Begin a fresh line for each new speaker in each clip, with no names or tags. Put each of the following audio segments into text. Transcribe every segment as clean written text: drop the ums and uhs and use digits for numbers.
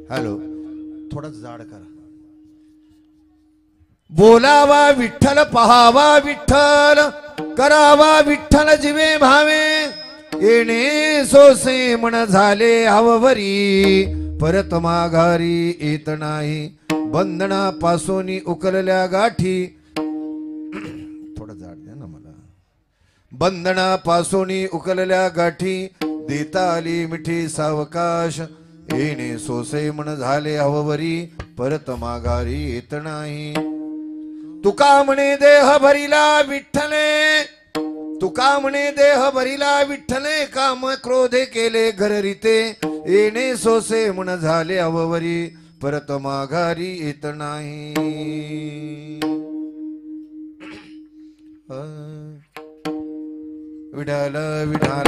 Hello, थोडा जाड करा. बोलावा विठ्ठल, पहावा विठ्ठल, करावा विठ्ठल जीवे भावे. येणे सोसे मन झाले आववरी, परत माघारी येत नाही. बंधनापासून उकलल्या गाठी. थोडं जाड द्या ना मला. बंधनापासून उकलल्या गाठी, देता आली मिठी सावकाश. येणे सोसे मन झाले हववरी, परत माघारी येत नाही. तुका म्हणे देह भरिला विठ्ठले, तुका म्हणे देह भरिला विठ्ठले. काम क्रोधे केले घररिते, येणे सोसे मन झाले हववरी, परत माघारी येत नाही. विठाल विठाल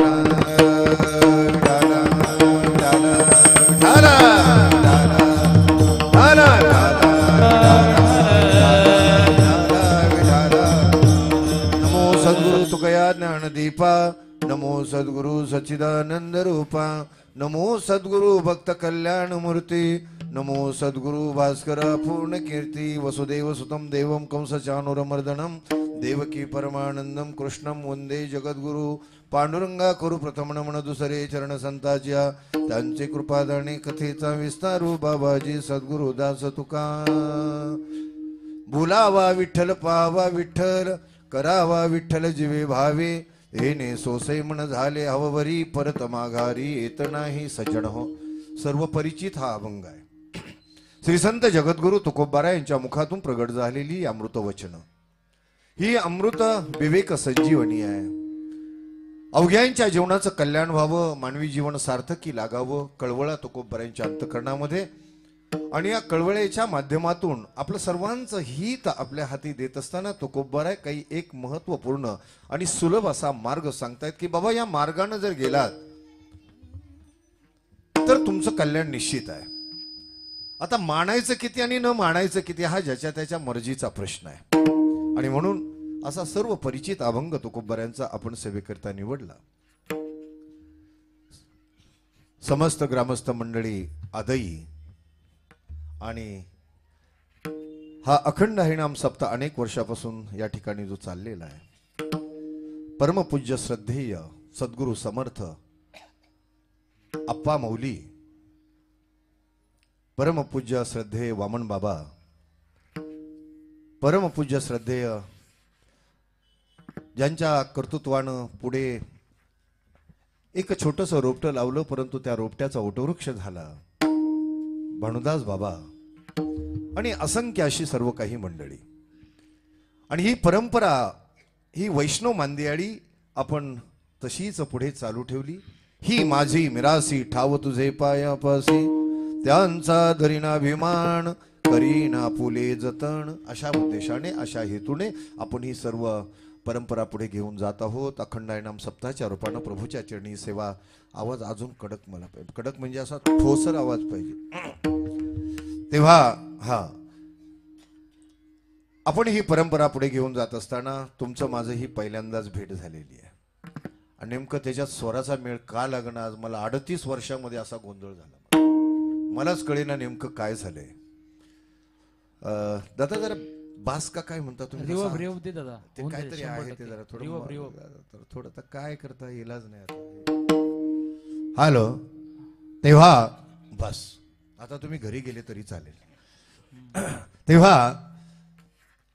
विठाल विठाल नमो सद्गुरु तुकया ज्ञानदीपा. नमो सद्गुरु सच्चिदानंद रूपा. नमो सद्गुरु भक्त कल्याण मूर्ती. नमो सद्गुरु भास्कर पूर्ण कीर्ती. वसुदेव सुतम देवम कंसचाणूरमर्दनम. देवकी परमानंदम कृष्णम वंदे जगद्गुरु. पांडुरंगा करू प्रथम नमन दुसरे चरण संताच्या. त्यांचे कृपादाने कथेचा विस्तारू. बाबाजी सद्गुरु दास तुका. बोलावा विठ्ठल, पाहावा विठ्ठल, करावा विठ्ठल जीवे भावे. येणे सोसे मन झाले हववरी, परत माघारी येत नाही. सज्जन हो, सर्व परिचित हा अभंग आहे. श्री संत जगद्गुरु तुकोबारा यांच्या मुखातून प्रगट झालेली अमृत वचन. ही अमृत विवेक संजीवनी आहे. अवघ्यांच्या जीवनाचं कल्याण व्हावं, मानवी जीवन सार्थकी लागावं, कळवळा तुकोबारांच्या अंतःकरणामध्ये. आणि या कळवळेच्या माध्यमातून आपलं सर्वांचं हित आपल्या हाती देत असताना तुकोबारा काही एक महत्वपूर्ण आणि सुलभ असा मार्ग सांगतायत की बाबा या मार्गाने जर गेलात तर तुमचं कल्याण निश्चित आहे. आता मानायचं किती आणि न मानायचं किती हा ज्याच्या त्याच्या मर्जीचा प्रश्न आहे. आणि म्हणून असा सर्व परिचित अभंग तुकोबारांचा आपण सेवेकरता निवडला. समस्त ग्रामस्थ मंडळी आदई आणि हा अखंड हरिनाम सप्ताह अनेक वर्षापासून या ठिकाणी जो चाललेला आहे. परमपूज्य श्रद्धेय सद्गुरु समर्थ अप्पा मौली, परमपूज्य श्रद्धेय वामन बाबा, परमपूज्य श्रद्धेय ज्यांच्या कर्तृत्वानं पुढे एक छोटंसं रोपटं लावलं, परंतु त्या रोपट्याचा वटवृक्ष झाला भानुदास बाबा आणि असंख्य अशी सर्व काही मंडळी. आणि ही परंपरा, ही वैष्णव मांदियाळी आपण तशीच पुढे चालू ठेवली. ही माझी मिरासी ठाव तुझे पायापासी, त्यांचा धरीना अभिमान करीना फुले जतन. अशा उद्देशाने, अशा हेतूने आपण ही सर्व परंपरा पुढे घेऊन जात आहोत. अखंड हरिनाम सप्ताहाच्या रूपानं प्रभूच्या चरणी सेवा. आवाज अजून कडक मला पाहिजे, कडक म्हणजे असा ठोसर आवाज पाहिजे. तेव्हा हा आपण ही परंपरा पुढे घेऊन जात असताना तुमचं माझं ही पहिल्यांदाच भेट झालेली आहे. आणि नेमकं त्याच्यात स्वराचा मेळ का लागणार, आज मला 38 वर्षामध्ये असा गोंधळ झाला. मलाच कळेना नेमकं काय झालंय. दादा जरा बास का काय म्हणता तुम्ही?
दादा
ते काहीतरी आहे ते जरा थोडं तर काय करता इलाज नाही आता. हॅलो, तेव्हा बस आता तुम्ही घरी गेले तरी चालेल. तेव्हा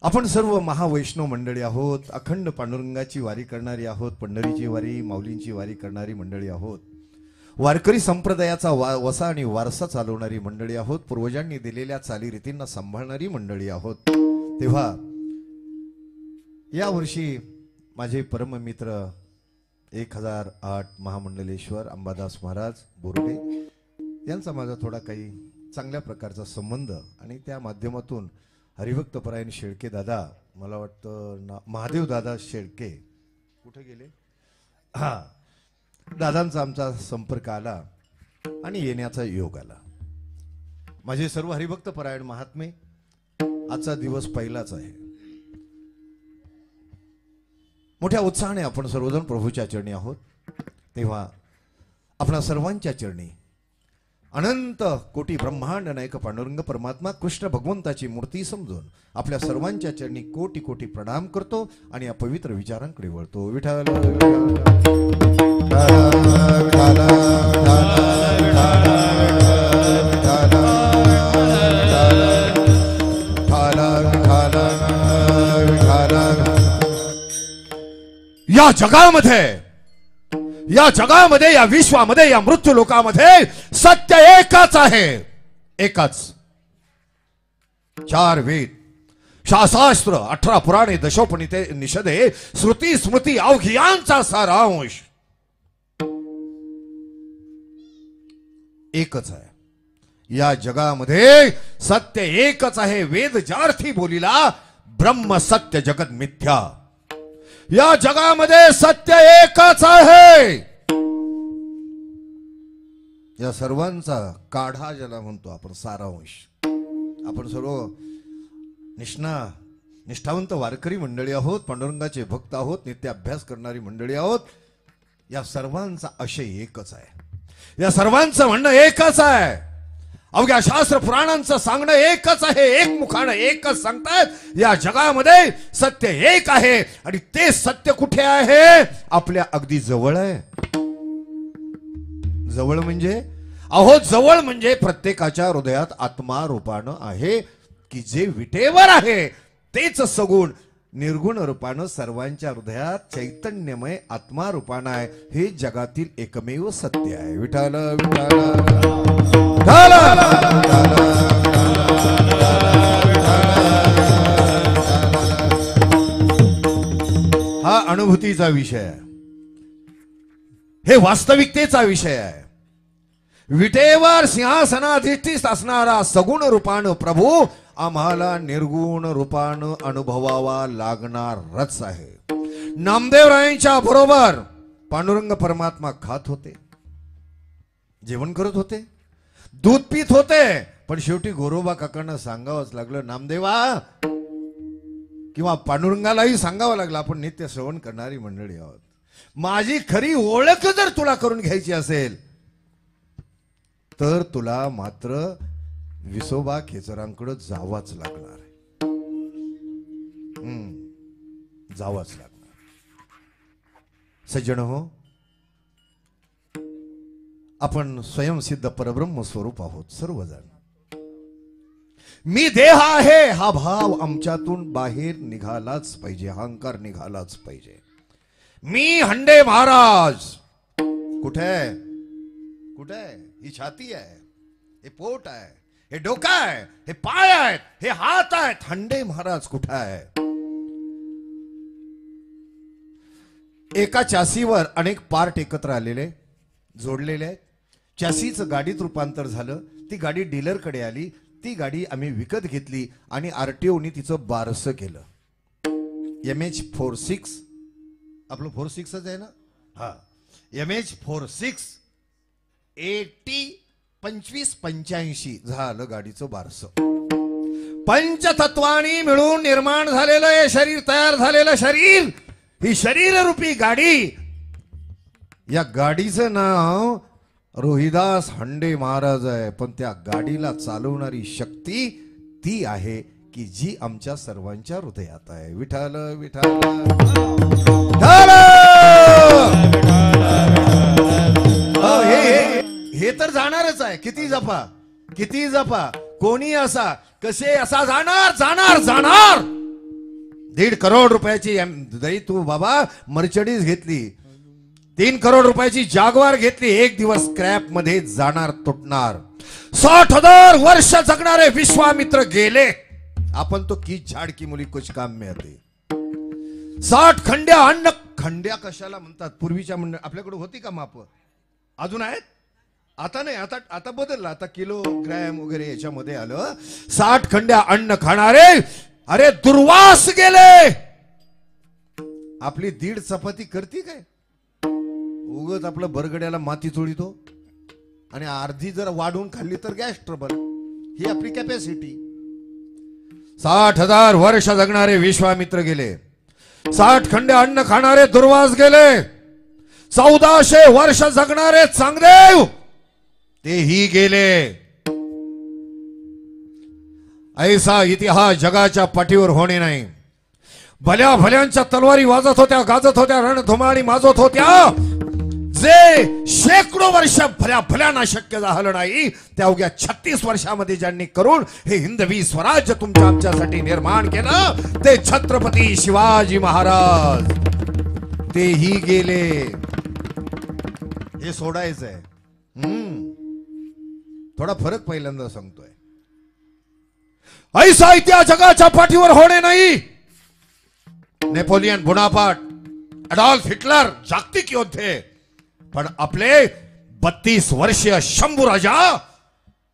आपण सर्व महावैष्णव मंडळी आहोत, अखंड पांडुरंगाची वारी करणारी आहोत, पंढरीची वारी, माऊलींची वारी करणारी मंडळी आहोत, वारकरी संप्रदायाचा वसा आणि वारसा चालवणारी मंडळी आहोत, पूर्वजांनी दिलेल्या चालीरीतींना सांभाळणारी मंडळी आहोत. तेव्हा या वर्षी माझे परममित्र 1008 महामंडलेश्वर अंबादास महाराज बोर्डे यांचा माझा थोडा काही चांगल्या प्रकारचा संबंध. आणि त्या माध्यमातून हरिभक्त परायण शेळके दादा, मला वाटतं महादेव दादा शेळके कुठे गेले, हा दादांचा आमचा संपर्क आला आणि येण्याचा योग आला. माझे सर्व हरिभक्त परायण महात्मे, आजचा दिवस पहिलाच आहे. मोठ्या उत्साहाने आपण सर्वजण प्रभूच्या चरणी आहोत. तेव्हा आपणा सर्वांच्या चरणी अनंत कोटी ब्रह्मांड नायक पांडुरंग परमात्मा कृष्ण भगवंताची मूर्ती समजून आपल्या सर्वांच्या चरणी कोटी कोटी प्रणाम करतो आणि या पवित्र विचारांकडे वळतो. विठ्ठल या जगामध्ये या विश्वामध्ये या मृत्यू लोकामध्ये सत्य एकच आहे. एकच. 4 वेद, शास्त्र, 18 पुराणे, दशोपनिषदे, निषदे, श्रुती स्मृती अवघियांचा सारांश एकच आहे. या जगामध्ये सत्य एकच आहे. वेद ज्यार्थी बोलिला ब्रह्म सत्य जगत मिथ्या. या जगामध्ये सत्य एकच आहे. या सर्वांचा काढा ज्याला म्हणतो आपण सारांश. आपण सर्व निष्ठावंत वारकरी मंडळी आहोत, पांडुरंगाचे भक्त आहोत, नित्य अभ्यास करणारी मंडळी आहोत. या सर्वांचा आशय एकच आहे. या सर्वांचं म्हणणं एकच आहे. अवघ्या शास्त्र पुराणांचं सांगणं एकच आहे. एकमुखानं एकच सांगतायत. या जगामध्ये सत्य एक आहे आणि ते सत्य कुठे आहे? आपल्या अगदी जवळ आहे. जवळ म्हणजे जवळ म्हणजे प्रत्येकाच्या हृदयात आत्मा रूपानं आहे की जे विटेवर आहे तेच सगुण निर्गुण रूपानं सर्वांच्या हृदयात चैतन्यमय आत्मा रूपानं आहे. हे जगातील एकमेव सत्य आहे. विठ्ठल हा अनुभूतीचा विषय आहे. हे वास्तविकतेचा विषय आहे. विटेवर सिंहासनाधिष्ठित असणारा सगुण रूपानं प्रभू आम्हाला निर्गुण रूपानं अनुभवावा लागणारच आहे. नामदेवरायांच्या बरोबर पांडुरंग परमात्मा खात होते, जेवण करत होते, दूध पीत होते. पण शेवटी गोरोबा काकांना सांगावंच लागलं, नामदेवा किंवा पांडुरंगालाही सांगावं लागलं, आपण नित्य श्रवण करणारी मंडळी आहोत. माझी खरी ओळख जर तुला करून घ्यायची असेल तर तुला मात्र विसोबा खेचरांकडे जावाच लागणार आहे. जावाच लागणार. सज्जन हो, आपण स्वयंसिद्ध परब्रह्म स्वरूप आहोत सर्वजण. मी देह आहे हा भाव आमच्यातून बाहेर निघालाच पाहिजे. अहंकार निघालाच पाहिजे. मी हंडे महाराज. कुठे कुठे? ही छाती आहे, हे पोट आहे, हे डोका आहे, हे पाय आहेत, हे हात आहेत. हंडे महाराज कुठे आहे? एका चासीवर अनेक पार्ट एकत्र आलेले जोडलेले आहेत. चासीचं गाडीत रूपांतर झालं. ती गाडी डीलरकडे आली. ती गाडी आम्ही विकत घेतली आणि आरटीओनी तिचं बारसं केलं. MH46 आपलं 46च आहे ना? हा, MH46 80 2585 झालं गाडीचं बारसं. पंचतत्वानी मिळून निर्माण झालेलं हे शरीर, तयार झालेलं शरीर, ही शरीररूपी गाडी. या गाडीचं नाव रोहिदास हंडे महाराज आहे. पण त्या गाडीला चालवणारी शक्ती ती आहे की जी आमच्या सर्वांच्या हृदयात आहे. विठ्ठल हे तर जाणारच आहे. किती जपा, किती जपा, कोणी असा, कसे असा जाणार जाणार जाणार. 1.5 करोड रुपयाची जरी तू बाबा मर्चडीज घेतली, 3 करोड रुपयाची जागवार घेतली, एक दिवस स्क्रॅप मध्ये जाणार, तुटणार. 60,000 वर्ष जगणारे विश्वामित्र गेले. आपण तो की झाड की मुली कुछ काम में आते. 60 खंड्या अन्न. खंड्या कशाला म्हणतात? पूर्वीच्या मंडळ आपल्याकडे होती का माप? अजून आहेत? आता नाही, आता बदलला. आता किलोग्रॅम वगैरे याच्यामध्ये आलं. 60 खंड्या अन्न खाणारे अरे दुर्वास गेले. आपली 1.5 चपाती करती काय? उगत आपलं बरगड्याला माती चोळीतो आणि अर्धी जर वाढून खाल्ली तर गॅस ट्रबल. ही आपली कॅपॅसिटी. 60,000 वर्ष जगणारे विश्वामित्र गेले. 60 खंड्या अन्न खाणारे दुर्वास गेले. 1400 वर्ष जगणारे चांगदेव तेही गेले. ऐसा इतिहास जगाच्या पाठीवर होणे नाही. भल्या भल्यांच्या तलवारी वाजत होत्या, गाजत होत्या, रणधुमाळी माजत होत्या. जे शेकडो वर्ष भल्या भल्यांना शक्य झालं नाही, त्या अवघ्या 36 वर्षामध्ये ज्यांनी करून हे हिंदवी स्वराज्य तुमच्या आमच्यासाठी निर्माण केलं, ते छत्रपती शिवाजी महाराज. तेही गेले. हे सोडायचंय. थोडा फरक पहिल्यांदा सांगतोय. ऐसा इतिहास जगाच्या पाठीवर होणे नाही. नेपोलियन बोनापार्ट, अडॉल्फ हिटलर जागतिक योद्धे, पण आपले 32 वर्षीय शंभू राजा,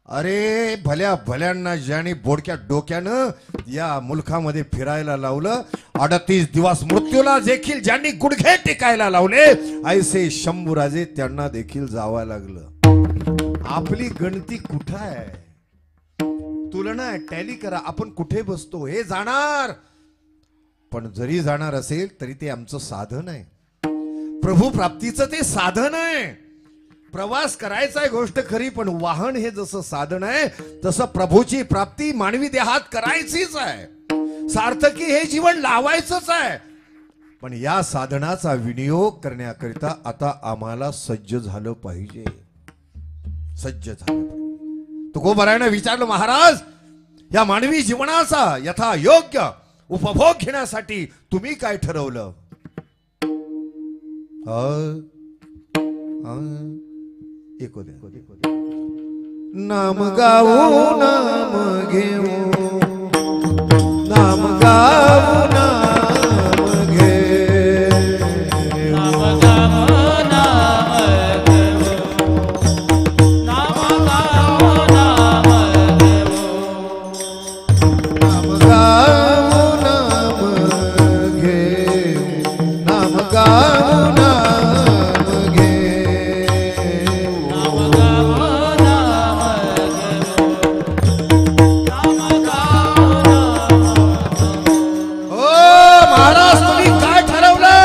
अरे भल्या भल्यांना ज्यांनी बोडक्या डोक्यानं या मुलखामध्ये फिरायला लावलं, 38 दिवस मृत्यूला देखील ज्यांनी गुडघे टेकायला लावले, ऐसे शंभूराजे त्यांना देखील जावं लागलं. आपली गणती कुठं आहे? तुलना टॅली करा. आपण कुठे बसतो हे जाणार. पण जरी जाणार असेल तरी ते आमचं साधन आहे. प्रभू प्राप्तीचं ते साधन आहे. प्रवास करायचा आहे गोष्ट खरी, पण वाहन हे जसं साधन आहे तसं प्रभूची प्राप्ती मानवी देहात करायचीच आहे. सार्थकी हे जीवन लावायचंच आहे. पण या साधनाचा विनियोग करण्याकरिता आता आम्हाला सज्ज झालं पाहिजे. सज्ज झालं. तुकोबारायाने विचारलं, महाराज या मानवी जीवनाचा यथा योग्य उपभोग घेण्यासाठी तुम्ही काय ठरवलं? नाम गाऊ नाम घेऊ, नाम गाऊ नाम घे,
नाम गाऊ नाम घेऊ, नाम गाऊ नाम घेऊ,
नाम गाऊ नाम घे, नाम गाऊ नाम घे. महाराज तुम्ही काय ठरवलं?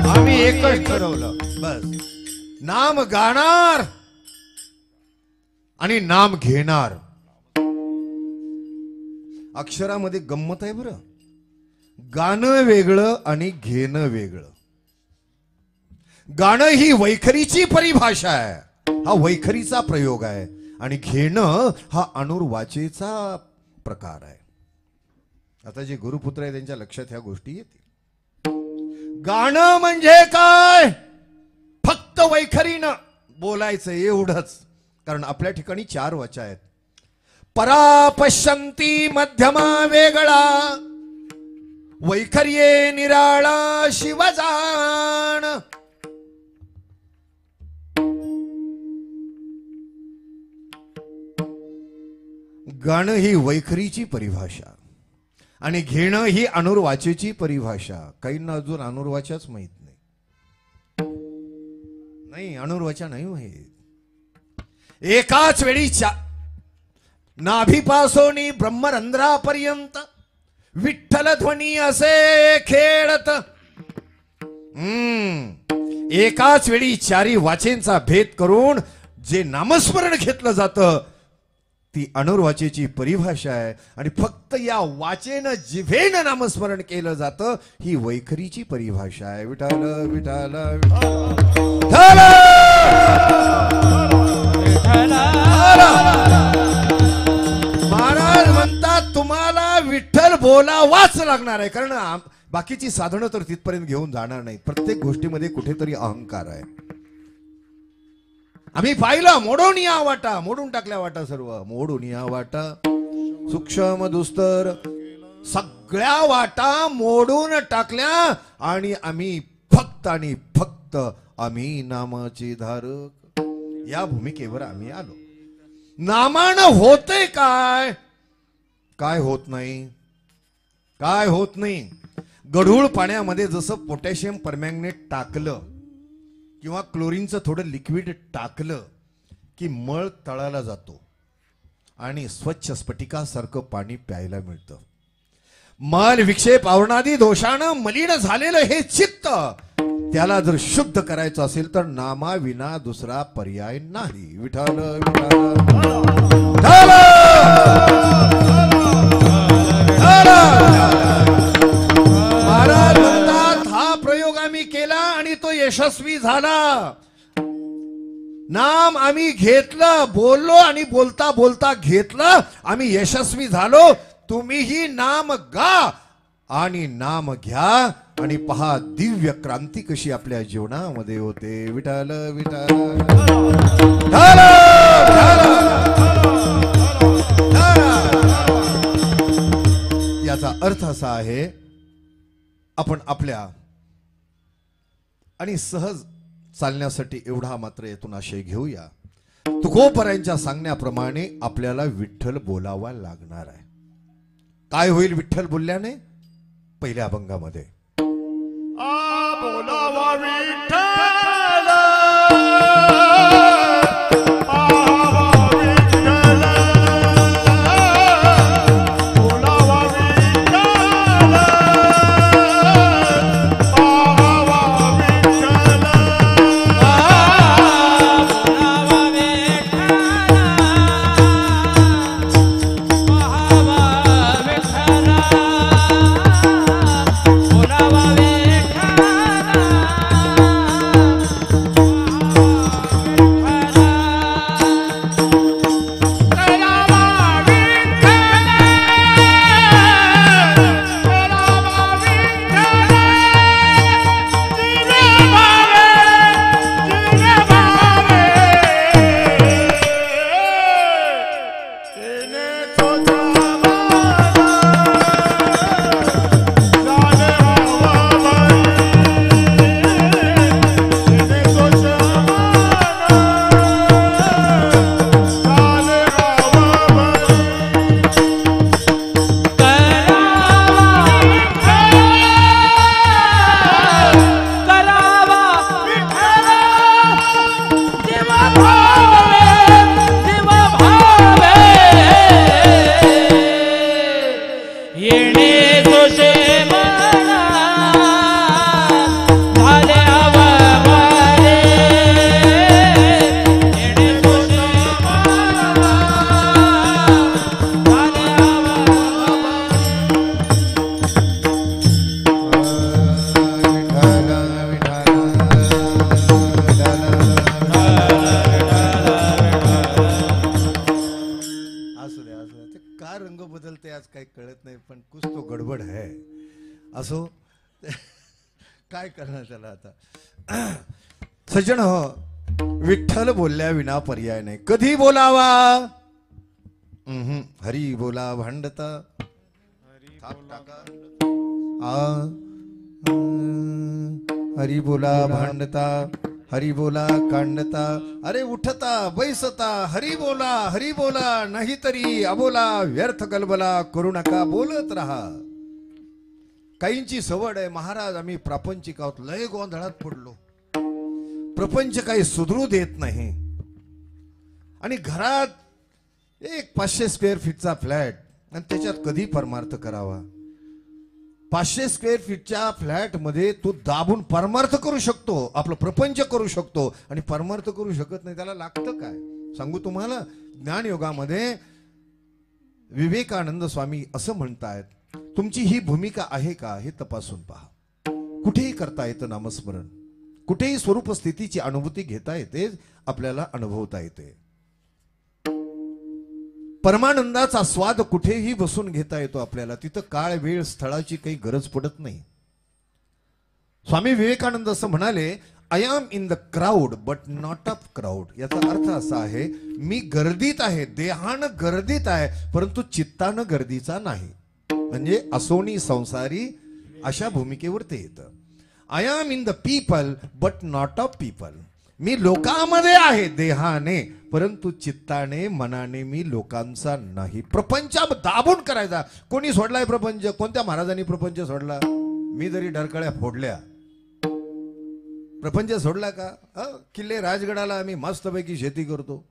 आम्ही एकच ठरवलं बस. नाम गाणार आणि नाम घेणार. अक्षरामध्ये गंमत आहे बरं. गाणं वेगळं आणि घेणं वेगळं. गाणं ही वैखरीची परिभाषा आहे, हा वैखरीचा प्रयोग आहे, आणि घेणं हा अनुर्वाचेचा प्रकार आहे. आता जे गुरुपुत्र आहे त्यांच्या लक्षात ह्या गोष्टी येतील. गाणं म्हणजे काय? फक्त वैखरीनं बोलायचं एवढंच. कारण आपल्या ठिकाणी 4 वाचा आहेत. परा पश्यंती मध्यमा वेगळा, वैखर्ये निराळा शिवजान. गाणं ही वैखरीची परिभाषा आणि घेणं ही अनुर्वाचेची परिभाषा. काहींना अजून अनुर्वाचाच माहित नाही. अनुर्वाचा नाही माहित. एकाच वेळी नाभीपासोनी ब्रह्मरंध्रापर्यंत विठ्ठल ध्वनी असे खेळत. एकाच वेळी 4 वाचेंचा भेद करून जे नामस्मरण घेतलं जातं ती अनुर्वाचेची परिभाषा आहे. आणि फक्त या वाचेनं जिभेनं नामस्मरण केलं जातं ही वैखरीची परिभाषा आहे. विठ्ठल विठ्ठल विठ्ठल. महाराज म्हणतात तुम्हाला विठ्ठल बोलावाच लागणार आहे. कारण बाकीची साधनं तर तिथपर्यंत घेऊन जाणार नाहीत. प्रत्येक गोष्टीमध्ये कुठेतरी अहंकार आहे. आम्ही पाहिलं मोडून या वाटा, मोडून टाकल्या वाटा, सर्व मोडून या वाटा, सूक्ष्म दुस्तर सगळ्या वाटा मोडून टाकल्या. आणि आम्ही फक्त आणि फक्त आम्ही नामाचे धारक या भूमिकेवर आम्ही आलो. नामानं होते काय? काय होत नाही, काय होत नाही. गढूळ पाण्यामध्ये जसं पोटॅशियम परमॅंगनेट टाकलं किंवा क्लोरीनचं थोडं लिक्विड टाकलं की मळ तळाला जातो आणि स्वच्छ स्फटिकासारखं पाणी प्यायला मिळतं. मल विक्षेप आवरणादी दोषानं मलिन झालेलं हे चित्त त्याला जर शुद्ध करायचं असेल तर नामाविना दुसरा पर्याय नाही. विठ्ठल विठ्ठल महाराज म्हणतात हा प्रयोग आम्ही केला आणि तो यशस्वी झाला. नाम आम्ही घेतलं, बोललो आणि बोलता बोलता घेतलं, आम्ही यशस्वी झालो. तुम्हीही नाम गा आणि नाम घ्या आणि पहा दिव्य क्रांती कशी आपल्या जीवनामध्ये होते. विठ्ठल विठ्ठल विठ्ठल, याचा अर्थ असा आहे आपण आपल्या आणि सहज चालण्यासाठी एवढा मात्र यातून आशय घेऊया. तुकोबरायांच्या सांगण्याप्रमाणे आपल्याला विठ्ठल बोलावा लागणार आहे. काय होईल विठ्ठल बोलल्याने? पहिल्या अभंगामध्ये
बोलावा विठ्ठल
असो काय करणार त्याला आता. सज्जन हो, विठ्ठल बोलल्या विना पर्याय नाही. कधी बोलावा? हरी बोला भांडता हरी बोला भांडता हरी बोला कांडता. अरे उठता बैसता हरी बोला नाही तरी अबोला व्यर्थ गलबला करू नका बोलत राहा. काहींची सवड आहे महाराज आम्ही प्रापंचिक आहोत, लय गोंधळात पडलो, प्रपंच काही सुधरू देत नाही. आणि घरात एक 500 स्क्वेअर फीटचा फ्लॅट आणि त्याच्यात कधी परमार्थ करावा? 500 स्क्वेअर फीटच्या फ्लॅट मध्ये तू दाबून परमार्थ करू शकतो, आपलं प्रपंच करू शकतो आणि परमार्थ करू शकत नाही. त्याला लागतं काय सांगू तुम्हाला. ज्ञानयोगामध्ये विवेकानंद स्वामी असं म्हणतायत, तुमची ही भूमिका आहे का हे तपासून पहा. कुठेही करता येतं नामस्मरण, कुठेही स्वरूप स्थितीची अनुभूती घेता येते, आपल्याला अनुभवता येते. परमानंदाचा स्वाद कुठेही बसून घेता येतो आपल्याला. तिथं काळ वेळ स्थळाची काही गरज पडत नाही. स्वामी विवेकानंद असं म्हणाले, I am in the crowd but not of crowd. याचा अर्थ असा आहे, मी गर्दीत आहे, देहानं गर्दीत आहे, परंतु चित्तानं गर्दीचा नाही. म्हणजे असोनी संसारी अशा भूमिकेवर ते येतं. I am in the people but not of people. मी लोकांमध्ये आहे देहाने, परंतु चित्ताने मनाने मी लोकांचा नाही. प्रपंच दाबून करायचा. कोणी सोडलाय प्रपंच? कोणत्या महाराजांनी प्रपंच सोडला? मी जरी ढरकळ्या फोडल्या, प्रपंच सोडला का? किल्ले राजगडाला आम्ही मस्तपैकी शेती करतो,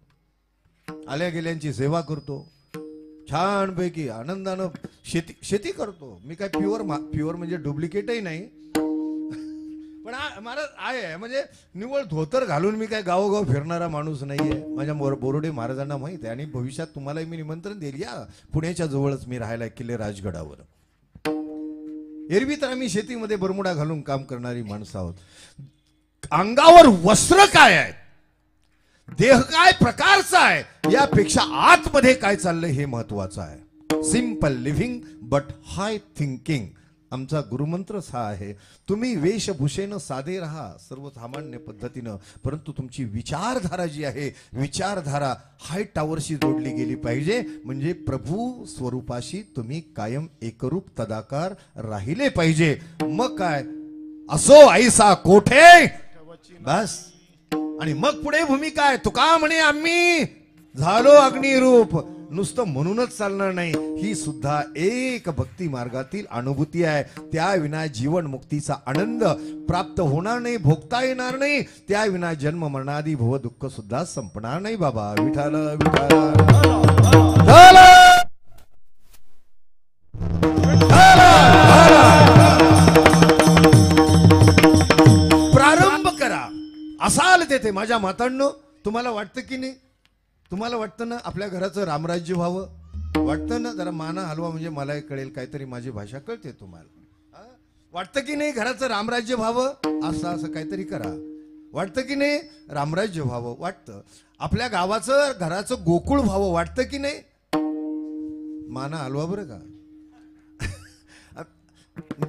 आल्या गेल्यांची सेवा करतो, छानपैकी आनंदानं शेती करतो. मी काय प्युअर म्हणजे डुप्लिकेटही नाही, पण महाराज आहे म्हणजे निव्वळ धोतर घालून मी काय गावोगाव फिरणारा माणूस नाहीये. माझ्या बोरुडे महाराजांना माहित आहे आणि भविष्यात तुम्हालाही मी निमंत्रण देईल. या पुण्याच्या जवळच मी राहायला किल्ले राजगडावर. एरवी तर आम्ही शेतीमध्ये बरमुडा घालून काम करणारी माणसं आहोत. अंगावर वस्त्र काय आहे, देह काय प्रकारचा आहे यापेक्षा आतमध्ये काय चाललंय हे महत्वाचं आहे. Simple living but high thinking आमचा गुरुमंत्रच हा आहे. तुम्ही वेशभूषेनं साधे राहा सर्वसामान्य पद्धतीनं, परंतु तुमची विचारधारा जी आहे विचारधारा हाय टावरशी जोडली गेली पाहिजे. म्हणजे प्रभू स्वरूपाशी तुम्ही कायम एकरूप तदाकार राहिले पाहिजे. मग काय असो ऐसा कोठे बस. आणि मग पुढे भूमिका आहे. तुका म्हणे आम्ही झालो अग्निरूप. नुसतं म्हणूनच चालणार नाही, ही सुद्धा एक भक्ती मार्गातील अनुभूती आहे. त्याविना जीवन मुक्तीचा आनंद प्राप्त होणार नाही, भोगता येणार नाही. त्याविना जन्म मरणादी भव दुःख सुद्धा संपणार नाही. बाबा विठाल प्रारंभ करा. असाल तेथे माझ्या मातांनो. तुम्हाला वाटतं की नाही, तुम्हाला वाटतं ना आपल्या घराचं रामराज्य व्हावं, वाटतं ना. जरा माना हलवा म्हणजे मलाही कळेल, काहीतरी माझी भाषा कळते तुम्हाला. वाटतं की नाही घराचं रामराज्य व्हावं, असं असं काहीतरी करा. वाटतं की नाही रामराज्य व्हावं, वाटतं. आपल्या गावाचं घराचं गोकुळ व्हावं, वाटतं की नाही. माना हलवा बरं का.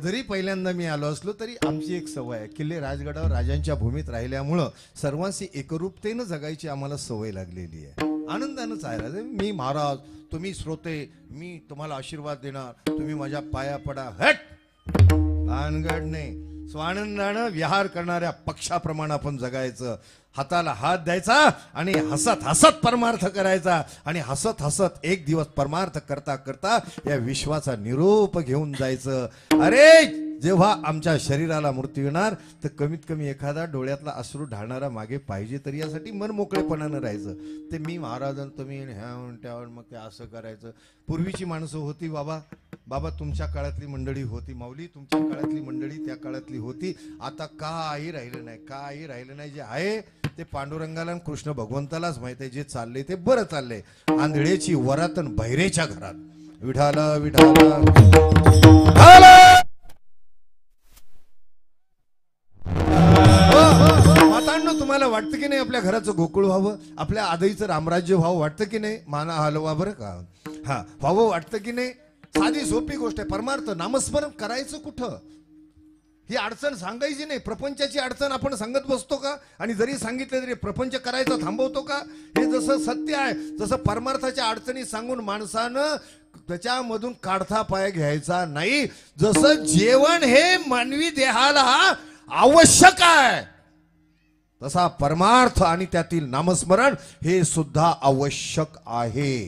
जरी पहिल्यांदा मी आलो असलो तरी आमची एक सवय आहे. किल्ले राजगडावर राजांच्या भूमीत राहिल्यामुळं सर्वांशी एकरूपतेनं जगायची आम्हाला सवय लागलेली आहे. आनंदानंच आहे. मी महाराज, तुम्ही श्रोते, मी तुम्हाला आशीर्वाद देणार, तुम्ही माझ्या पाया पडा. हट भानगड नाही. स्वानंदानं विहार करणाऱ्या पक्षाप्रमाणे आपण जगायचं. हाताला हात द्यायचा आणि हसत हसत परमार्थ करायचा. आणि हसत हसत एक दिवस परमार्थ करता करता या विश्वाचा निरोप घेऊन जायचं. अरे जेव्हा आमच्या शरीराला मृत्यू येणार तर कमीत कमी एखादा डोळ्यातला अश्रू ढाळणारा मागे पाहिजे. तरी यासाठी मन मोकळेपणानं राहायचं. ते मी महाराजांना तुम्ही ह्यावरून त्यावरून मग ते असं करायचं. पूर्वीची माणसं होती बाबा. बाबा तुमच्या काळातली मंडळी होती. माऊली तुमच्या काळातली मंडळी त्या काळातली होती. आता काही राहिलं नाही, काही राहिलं नाही. जे आहे ते पांडुरंगाला आणि कृष्ण भगवंतालाच माहित आहे. जे चाललंय ते बरं चाललंय. आंधळेची वरातन बहिरेच्या घरात. विठाला विठाला मातांनो. तुम्हाला वाटतं की नाही आपल्या घराचं गोकुळ व्हावं, आपल्या आदईचं रामराज्य व्हावं, वाटतं की नाही. माना हलवा बरं का. हा व्हावं वाटतं की नाही. साधी सोपी गोष्ट आहे. परमार्थ नामस्मरण करायचं कुठं, ही अडचण सांगायची नाही. प्रपंचाची अडचण आपण सांगत बसतो का. आणि जरी सांगितलं तरी प्रपंच करायचा थांबवतो का. हे जसं सत्य आहे तसं परमार्थाच्या अडचणी सांगून माणसानं त्याच्यामधून काढता पाय घ्यायचा नाही. जसं जेवण हे मानवी देहाला आवश्यक आहे तसा परमार्थ आणि त्यातील नामस्मरण हे सुद्धा आवश्यक आहे.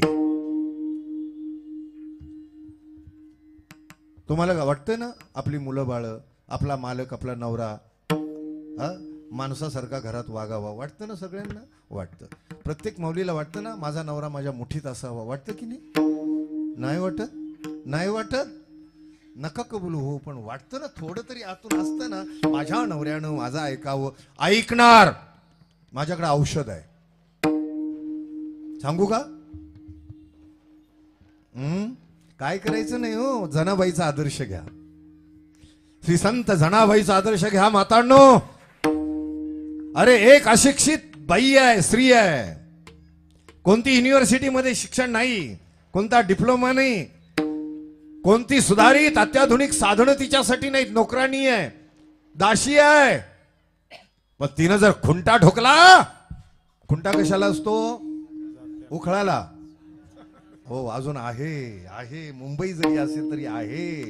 तुम्हाला वाटतं ना आपली मुलं बाळ, आपला मालक, आपला नवरा माणसासारखा घरात वागावा, वाटतं ना सगळ्यांना. वाटतं. प्रत्येक माऊलीला वाटतं ना माझा नवरा माझ्या मुठीत असावा. वाटतं की नाही. नाही वाटत. नाही वाटत. नका कबूल हो, पण वाटतं ना. थोडं तरी आतून असतं ना माझ्या नवऱ्यानं माझं ऐकावं. ऐकणार. माझ्याकडे औषध आहे, सांगू का. काय करायचं नाही हो. जनाबाईचा आदर्श घ्या. श्री संत जनाबाईचा आदर्श घ्या मातांनो. अरे एक अशिक्षित बाई आहे, स्त्री आहे. कोणती युनिव्हर्सिटीमध्ये शिक्षण नाही, कोणता डिप्लोमा नाही, कोणती सुधारित अत्याधुनिक साधनं तिच्यासाठी नाहीत. नोकरानी आहे, दाशी आहे. पण तिनं जर खुंटा ठोकला. खुंटा कशाला असतो. उखळाला. हो अजून आहे आहे. मुंबई जरी असेल तरी आहे.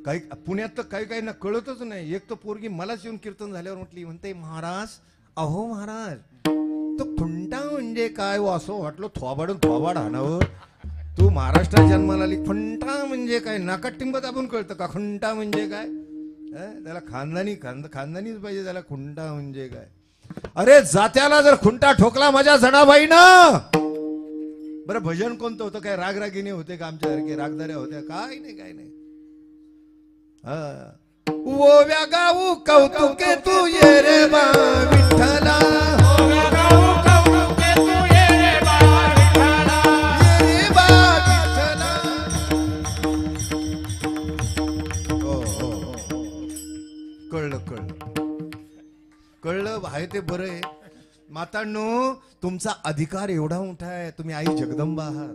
काही पुण्यात तर काही काही ना कळतच नाही. एक तर पोरगी मलाच येऊन कीर्तन झाल्यावर म्हटली, म्हणते महाराज अहो महाराज तो खुंटा म्हणजे काय. असं वाटलं थोबाडून थोबाड हाणावं. तू महाराष्ट्रात जन्माला आली, खुंटा म्हणजे काय. नाकात टिंबत आपण कळतं का खुंटा म्हणजे काय. त्याला खानदानीच पाहिजे त्याला. खुंटा म्हणजे काय. अरे जात्याला जर खुंटा ठोकला माझ्या जनाबाईनं. बरं भजन कोणतं होतं काय. रागरागिनी होते का आमच्यासारखे. रागदाऱ्या होत्या काय नाही काय नाही. ओव्या गाऊ कौतुके तू ये रे बा विठ्ठला ये रे बा विठ्ठला. हो, हो, हो. कळलं आहे ते बरं आहे. मातांनो, तुमचा अधिकार एवढा मोठा आहे. तुम्ही आई जगदंबा आहात,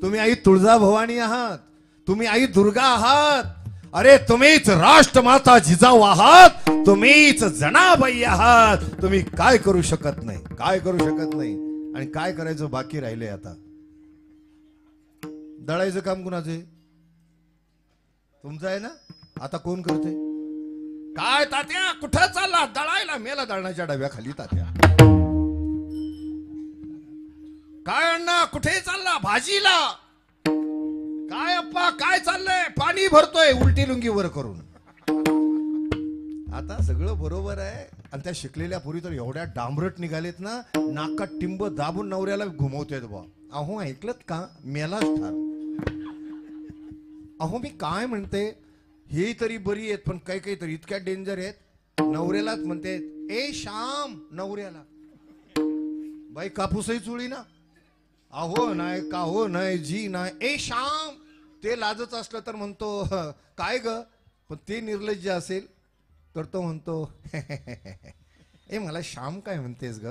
तुम्ही आई तुळजाभवानी आहात, तुम्ही आई दुर्गा आहात. अरे तुम्हीच राष्ट्रमाता जिजाऊ आहात, तुम्हीच जनाबाई आहात. तुम्ही काय करू शकत नाही, काय करू शकत नाही. आणि काय करायचं बाकी राहिले आता? दळायचं काम कुणाचं आहे? तुमचं आहे ना. आता कोण करते? काय तात्या कुठं चालला? दळायला? मेला दळण्याच्या डब्याखाली तात्या. काय अण्णा कुठे चालला? भाजीला. काय अप्पा काय चाललंय? पाणी भरतोय उलटी लुंगी वर करून. आता सगळं बरोबर आहे. आणि त्या शिकलेल्या पुरी तर एवढ्या डांबरट निघालेत ना, नाकात टिंब दाबून नवऱ्याला घुमवतेत बा. अहो ऐकलत का? मेलाच ठार. अहो मी काय म्हणते, हे तरी बरी आहेत, पण काही काही तरी इतक्या डेंजर आहेत. नवऱ्यालाच म्हणते ए श्याम. नवऱ्याला बाई कापूसही चुळी ना. अहो नाही का हो नाही जी नाही ए श्याम. ते लाजच असलं तर म्हणतो काय ग. पण ते निर्लज्ज असेल तर तो म्हणतो ए मला श्याम काय म्हणतेस ग.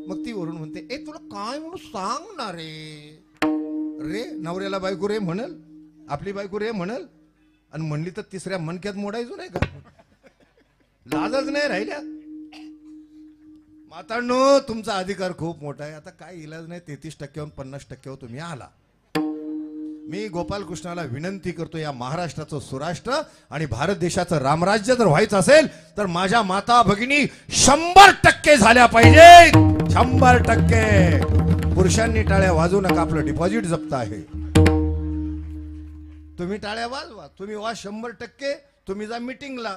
मग ती वरून म्हणते ए तुला काय म्हणून सांग ना रे. रे नवऱ्याला बायको रे म्हणल, आपली बायको रे म्हणल. आणि म्हणली तर तिसऱ्या मनक्यात मोडायचो नाही का. लाजच नाही राहिल्या. मातांनो, तुमचा अधिकार खूप मोठा आहे. आता काय इलाज नाही. 33% 50% तुम्ही आला. मी गोपाल कृष्णाला विनंती करतो, या महाराष्ट्राचं सुराष्ट्र आणि भारत देशाचं रामराज्य जर व्हायचं असेल तर माझ्या माता भगिनी 100% झाल्या पाहिजे. 100%. पुरुषांनी टाळ्या वाजवू नका, आपलं डिपॉझिट जप्त आहे. तुम्ही टाळ्या वाजवा, तुम्ही वा 100%. तुम्ही जा मीटिंगला.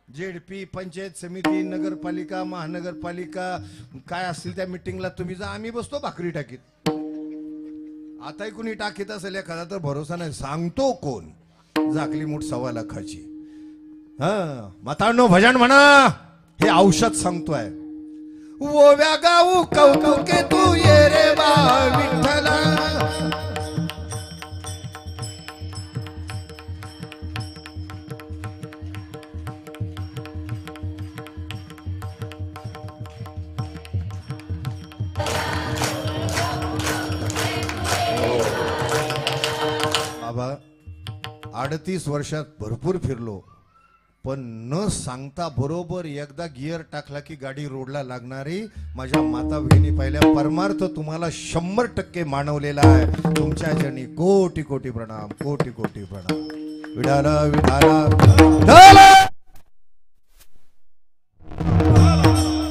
जेडपी, पंचायत समिती, नगरपालिका, महानगरपालिका काय असतील त्या मीटिंगला तुम्ही जा. आम्ही बसतो भाकरी टाकीत. आताही कुणी टाकीत असेल एखादा तर भरोसा नाही. सांगतो कोण? झाकली मूठ 1.25 लाखाची. हा मातांनो भजन म्हणा. हे औषध सांगतोय. ओव्या गाऊ कौतुके तू ये रे बा विठ्ठला. बाबा 38 वर्षात भरपूर फिरलो, पण न सांगता बरोबर एकदा गिअर टाकला की गाडी रोडला लागणारी माझ्या माता भगिनी पाहिल्या. परमार्थ तुम्हाला 100% मानवलेला आहे. तुमच्या जनी कोटी कोटी प्रणाम, कोटी कोटी प्रणाम. विडाला विडाला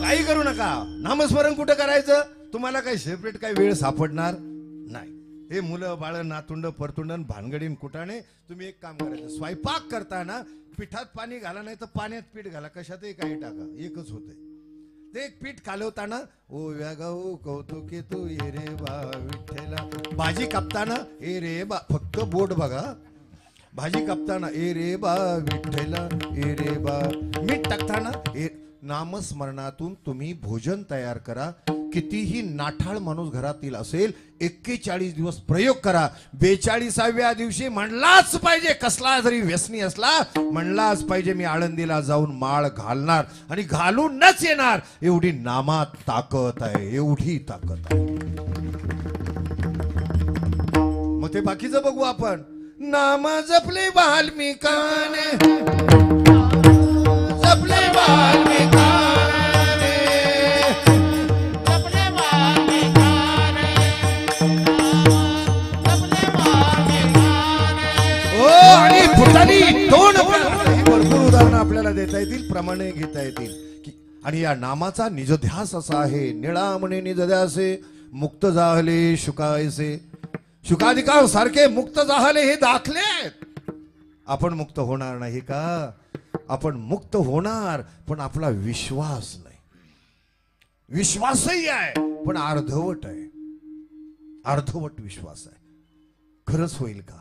काही करू नका. नामस्मरण कुठं करायचं? तुम्हाला काही सेपरेट काही वेळ सापडणार नाही. हे मुलं बाळ नातुंड परतुंड भानगडीन कुटाणे. तुम्ही एक काम करायचं, स्वयंपाक करताना पिठात पाणी घाला, नाही तर पाण्यात पीठ घाला, कशातही काही टाका, एकच होतंय. ते एक पीठ कालवताना ओव्या गाऊ कौतुके तू ये रे बा विठ्ठला. भाजी कापताना ए रे बा, फक्त बोट बघा. भाजी कापताना ए रे बा विठ्ठला ए रे बा. मीठ टाकताना ए. नामस्मरणातून तुम्ही भोजन तयार करा. कितीही नाठाळ माणूस घरातील असेल 41 दिवस प्रयोग करा. 42व्या दिवशी म्हणलाच पाहिजे, कसला जरी व्यसनी असला म्हणलाच पाहिजे मी आळंदीला जाऊन माळ घालणार आणि घालूनच येणार. एवढी नामात ताकद आहे, एवढी ताकद आहे. मग ते बाकीचं बघू आपण. नाम जपले वाल्मिकाने, जपले वाल्मिकाने. आणि फुटाली दोन भरपूर उदाहरणं आपल्याला देता येतील, प्रमाणे घेता येतील. आणि या नामाचा निजध्यास असा आहे. निळा म्हणे निजध्यासे, मुक्त जाहले शुकायसे. शुकाधिकार सारखे मुक्त जाहले हे दाखले आहेत. आपण मुक्त होणार नाही का? आपण मुक्त होणार, पण आपला विश्वास नाही. विश्वासही आहे पण अर्धवट आहे. अर्धवट विश्वास आहे. खरंच होईल का?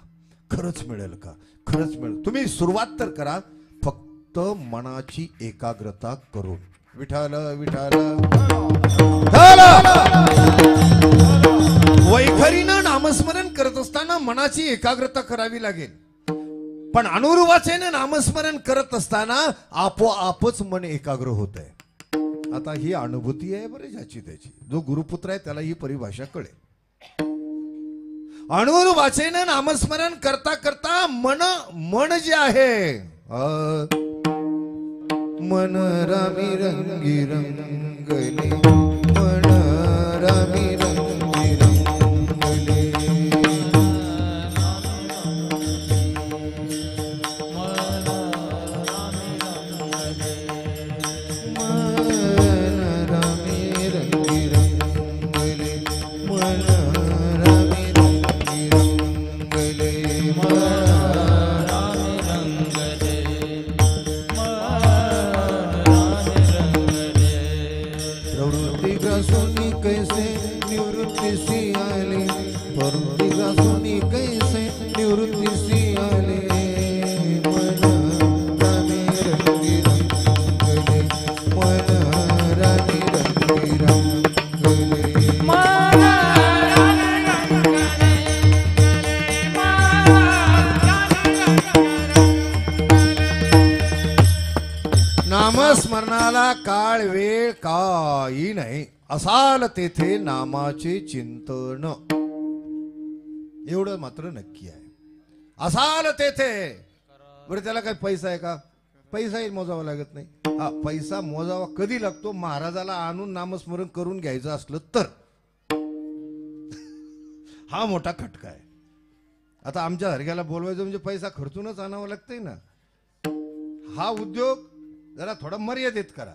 खरंच मिळेल का? खरंच मिळेल. तुम्ही सुरुवात तर करा. फक्त मनाची एकाग्रता करून. विठाल विठाल. वैखरीनं नामस्मरण करत असताना मनाची एकाग्रता करावी लागेल, पण अनुरूपाचेने नामस्मरण करत असताना आपोआपच मन एकाग्र होत आहे. आता ही अनुभूती आहे बरे ज्याची त्याची. जो गुरुपुत्र आहे त्याला ही परिभाषा कळेल. अनुरूपाचेने नामस्मरण करता करता मन जे आहे मन रामी रंगी रंगले, मन रामी रंगी रंगले. नामस्मरणाला काळ वेळ काही नाही. असाल तेथे नामाचे चिंतन, एवढं मात्र नक्की आहे. असाल तेथे. बरं त्याला काय पैसा आहे का? पैसाही मोजावा लागत नाही. हा पैसा मोजावा कधी लागतो? महाराजाला आणून नामस्मरण करून घ्यायचं असलं तर. हा मोठा खटका आहे. आता आमच्या सारख्याला बोलवायचं म्हणजे पैसा खर्चूनच आणावं लागतंय ना. हा उद्योग जरा थोडा मर्यादित करा,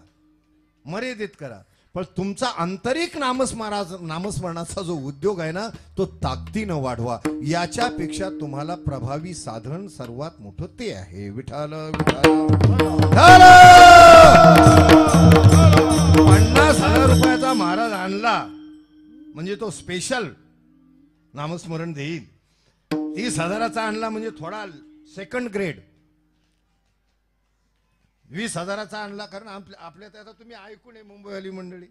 मर्यादित करा. पण तुमचा आंतरिक नामस्मरणाचा जो उद्योग आहे ना तो ताकदीनं वाढवा. याच्यापेक्षा तुम्हाला प्रभावी साधन सर्वात मोठं ते आहे. विठाल विठाल. 50,000 रुपयाचा महाराज आणला म्हणजे तो स्पेशल नामस्मरण देईल. 30,000चा आणला म्हणजे थोडा सेकंड ग्रेड. 20,000चा आणला कारण आपल्या आता तुम्ही ऐकून आहे मुंबईवाली मंडळी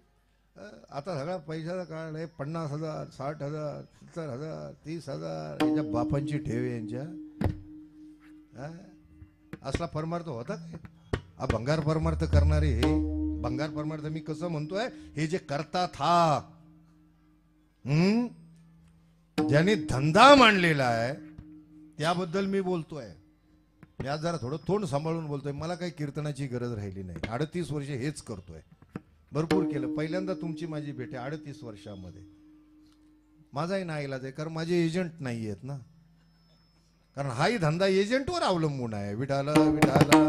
आता सगळा पैशाचा काळ आहे. 50,000 60,000 70,000 30,000 याच्या बापांची ठेव यांच्या. असला परमार्थ होता काय? हा भंगार परमार्थ करणारे हे भंगार परमार्थ मी कसं म्हणतोय, हे जे करतात हा ज्याने धंदा मांडलेला आहे त्याबद्दल मी बोलतोय. मी आज जरा थोडं तोंड सांभाळून बोलतोय. मला काही कीर्तनाची गरज राहिली नाही. 38 वर्ष हेच करतोय. भरपूर केलं. पहिल्यांदा तुमची माझी भेट आहे 38 वर्षामध्ये. माझाही नाईलाज आहे कारण माझे एजंट नाही आहेत ना. कारण हाही धंदा एजंटवर अवलंबून आहे. विठाला विठाला.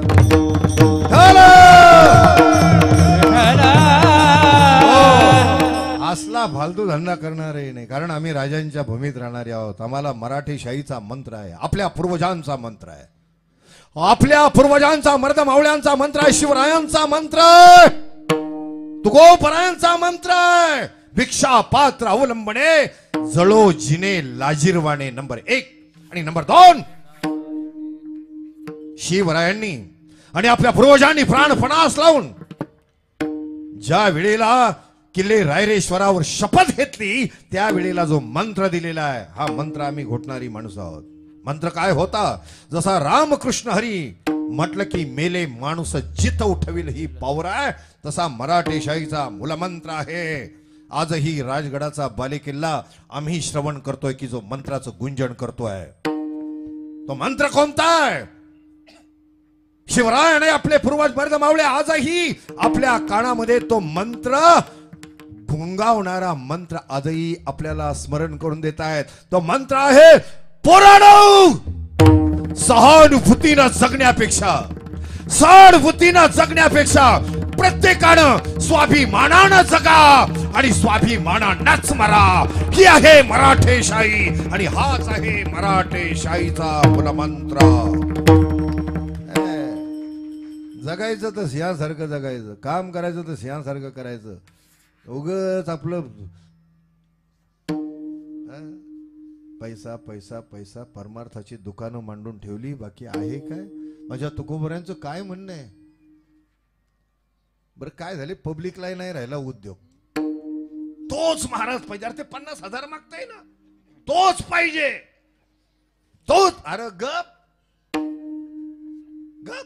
असला फालतू धंदा करणारही नाही कारण आम्ही राजांच्या भूमीत राहणारे आहोत. आम्हाला मराठी शाहीचा मंत्र आहे. आपल्या पूर्वजांचा मंत्र आहे. आपल्या पूर्वजांचा मर्द मावळ्यांचा मंत्र आहे. शिवरायांचा मंत्र आहे. तुकोबरायांचा मंत्र आहे. भिक्षा पात्र अवलंबने जळो जिने लाजीरवाणे. नंबर 1 आणि नंबर 2 शिवरायांनी आणि आपल्या पूर्वजांनी प्राणपणास लावून ज्या वेळेला किल्ले रायरेश्वरावर शपथ घेतली त्या वेळेला जो मंत्र दिलेला आहे हा मंत्र आम्ही घोटणारी माणूस आहोत. मंत्र काय होता? जसा रामकृष्ण हरी म्हटलं की मेले माणूस जित उठविल ही पावर आहे तसा मराठी शाहीचा मूलमंत्र आहे. आजही राजगडाचा बालेकिल्ला आम्ही श्रवण करतोय की जो मंत्राचं गुंजन करतोय. तो मंत्र कोणता आहे? शिवरायाने आपले पूर्वज मर्द मावळे आजही आपल्या कानामध्ये तो मंत्र गुंगावणारा मंत्र आजही आपल्याला स्मरण करून देत आहेत. तो मंत्र आहे पोरांनो, सहानुभूतीनं जगण्यापेक्षा प्रत्येकानं स्वाभिमानानं जगा आणि स्वाभिमानानंच मरा. ही आहे मराठेशाही आणि हाच आहे मराठेशाहीचा मूलमंत्र. जगायचं तर सिंहासारखं जगायचं, काम करायचं तर सिंहासारखं करायचं. उगच आपलं पैसा पैसा पैसा परमार्थाची दुकानं मांडून ठेवली. बाकी आहे काय? माझ्या तुकोबऱ्यांचं काय म्हणणं आहे? बरं काय झाले, पब्लिकला नाही राहिला उद्योग. तोच महाराज पाहिजे. अरे ते 50,000 मागताय ना, तोच पाहिजे, तोच. अरे गप गप.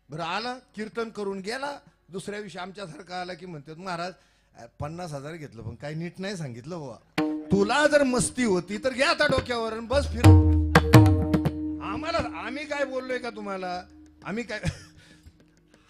बरं आला, कीर्तन करून गेला, दुसऱ्या दिवशी आमच्यासारखा आला की म्हणतात महाराज 50,000 घेतलं पण काही नीट नाही सांगितलं बाबा. तुला जर मस्ती होती तर घ्या आता डोक्यावर आणि बस फिर. आम्हाला, आम्ही काय बोललोय का तुम्हाला? आम्ही काय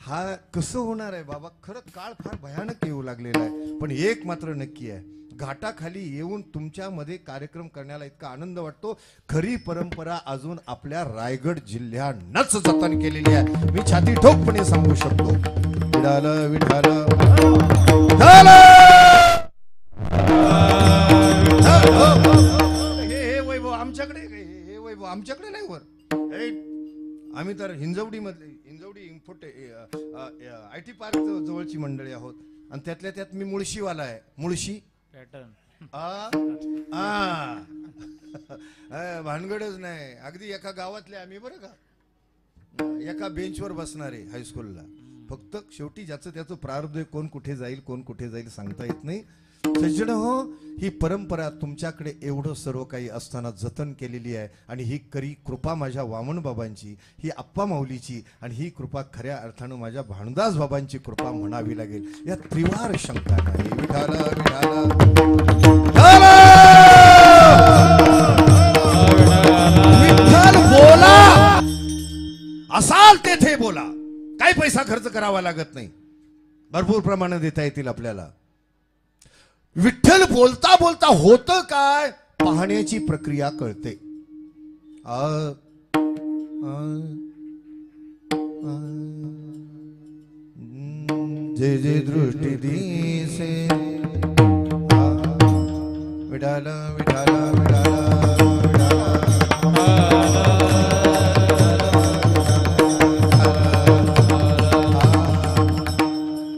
हा कसं होणार आहे बाबा? खरंच काळ फार भयानक येऊ लागलेला आहे. पण एक मात्र नक्की आहे, घाटाखाली येऊन तुमच्यामध्ये कार्यक्रम करण्याला इतका आनंद वाटतो. खरी परंपरा अजून आपल्या रायगड जिल्ह्यानंच जतन केलेली आहे. मी छाती ठोकपणे सांगू शकतो. विठाल विठाल हे वैभव आमच्याकडे, हे वैभव आमच्याकडे नाही वर. आम्ही तर हिंजवडी मधले, हिंजवडी IT पार्क जवळची मंडळी आहोत आणि त्यातल्या त्यात मी मुळशीवाला आहे. मुळशी
पॅटर्न
भानगडच नाही. अगदी एका गावातले आम्ही बरं का, एका बेंचवर बसणारे हायस्कूलला. फक्त शेवटी ज्याचं त्याचं प्रारब्ध, कोण कुठे जाईल कोण कुठे जाईल सांगता येत नाही. सज्जन हो, ही परंपरा तुमच्याकडे एवढं सर्व काही असताना जतन केलेली आहे. आणि ही खरी कृपा माझ्या वामन बाबांची, ही आप्पा माऊलीची, आणि ही कृपा खऱ्या अर्थानं माझ्या भानुदास बाबांची कृपा म्हणावी लागेल. या त्रिवार शंका नाही. विठाल विठाल बोला, असाल तेथे बोला. काही पैसा खर्च करावा लागत नाही, भरपूर प्रमाणात देता येतील आपल्याला. विठ्ठल बोलता बोलता होतं काय पाहण्याची प्रक्रिया कळते. जे जे दृष्टी दिसे विठाल विठाल विठाल